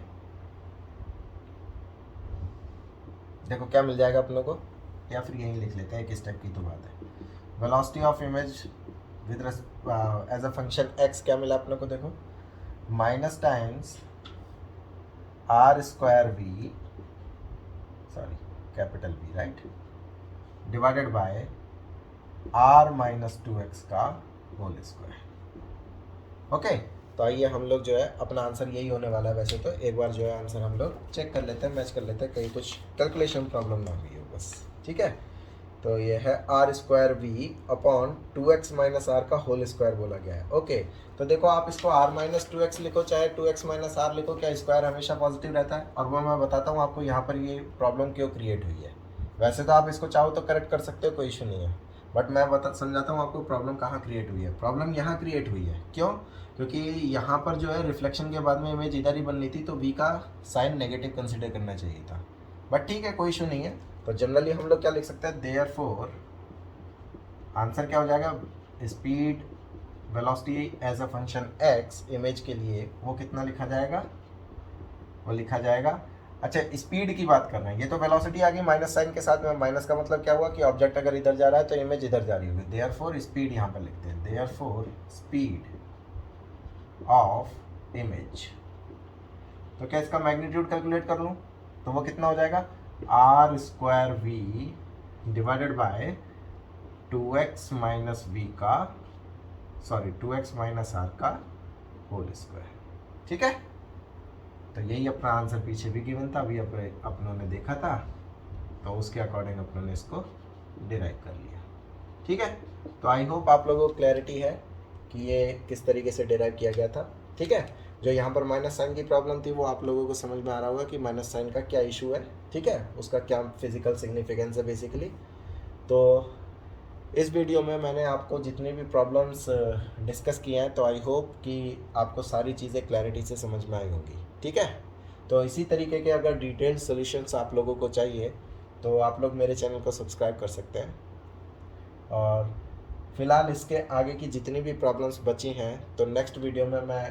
देखो क्या मिल जाएगा अपनों को, या फिर यहीं लिख लेते हैं, एक स्टेप की तो बात है। Velocity of image with as a function x क्या मिला अपने को, देखो minus times r square v, sorry capital V, right, divided by r minus 2x का होल स्क्वायर, ओके। तो आइए हम लोग जो है अपना आंसर यही होने वाला है। वैसे तो एक बार जो है आंसर हम लोग चेक कर लेते हैं, मैच कर लेते हैं, कहीं कुछ कैलकुलेशन प्रॉब्लम ना हुई हो बस, ठीक है। तो ये है r square v upon 2x minus r का होल स्क्वायर बोला गया है, ओके। तो देखो आप इसको r माइनस 2x लिखो चाहे 2x माइनस r लिखो, क्या स्क्वायर हमेशा पॉजिटिव रहता है, और वो मैं बताता हूँ आपको यहाँ पर ये प्रॉब्लम क्यों क्रिएट हुई है। वैसे तो आप इसको चाहो तो करेक्ट कर सकते हो, कोई इशू नहीं है, बट मैं समझाता हूँ आपको प्रॉब्लम कहाँ क्रिएट हुई है। प्रॉब्लम यहाँ क्रिएट हुई है, क्यों, क्योंकि यहाँ पर जो है रिफ्लेक्शन के बाद में इमेज इधर ही बननी थी, तो v का साइन नेगेटिव कंसिडर करना चाहिए था, बट ठीक है, कोई इशू नहीं है। तो जनरली हम लोग क्या लिख सकते हैं, देयरफॉर आंसर क्या हो जाएगा, speed velocity as a function x image के लिए वो कितना लिखा जाएगा, वो लिखा जाएगा। अच्छा, स्पीड की बात कर रहे हैं, ये तो वेलोसिटी आ गई माइनस साइन के साथ में। माइनस का मतलब क्या हुआ कि ऑब्जेक्ट अगर इधर जा रहा है तो इमेज इधर जा रही होगी। देयरफॉर स्पीड यहाँ पर लिखते हैं, देयरफॉर स्पीड ऑफ इमेज। तो क्या इसका मैग्नीट्यूड कैलकुलेट कर लूँ तो वो कितना हो जाएगा, r square v divided by 2x minus v का, सॉरी 2x माइनस आर का होल स्क्वायर। ठीक है, तो यही अपना आंसर पीछे भी गिवन था, अभी अपनों ने देखा था, तो उसके अकॉर्डिंग अपनों ने इसको डिराइव कर लिया। ठीक है, तो आई होप आप लोगों को क्लैरिटी है कि ये किस तरीके से डिराइव किया गया था। ठीक है, जो यहाँ पर माइनस साइन की प्रॉब्लम थी वो आप लोगों को समझ में आ रहा होगा कि माइनस साइन का क्या इशू है। ठीक है, उसका क्या फिजिकल सिग्निफिकेंस है बेसिकली। तो इस वीडियो में मैंने आपको जितनी भी प्रॉब्लम्स डिस्कस किए हैं, तो आई होप कि आपको सारी चीज़ें क्लैरिटी से समझ में आई होंगी। ठीक है, तो इसी तरीके के अगर डिटेल्ड सॉल्यूशंस आप लोगों को चाहिए तो आप लोग मेरे चैनल को सब्सक्राइब कर सकते हैं। और फ़िलहाल इसके आगे की जितनी भी प्रॉब्लम्स बची हैं तो नेक्स्ट वीडियो में मैं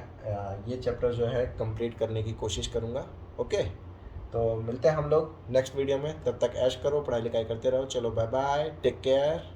ये चैप्टर जो है कंप्लीट करने की कोशिश करूँगा। ओके, तो मिलते हैं हम लोग नेक्स्ट वीडियो में, तब तक ऐश करो, पढ़ाई लिखाई करते रहो। चलो बाय बाय, टेक केयर।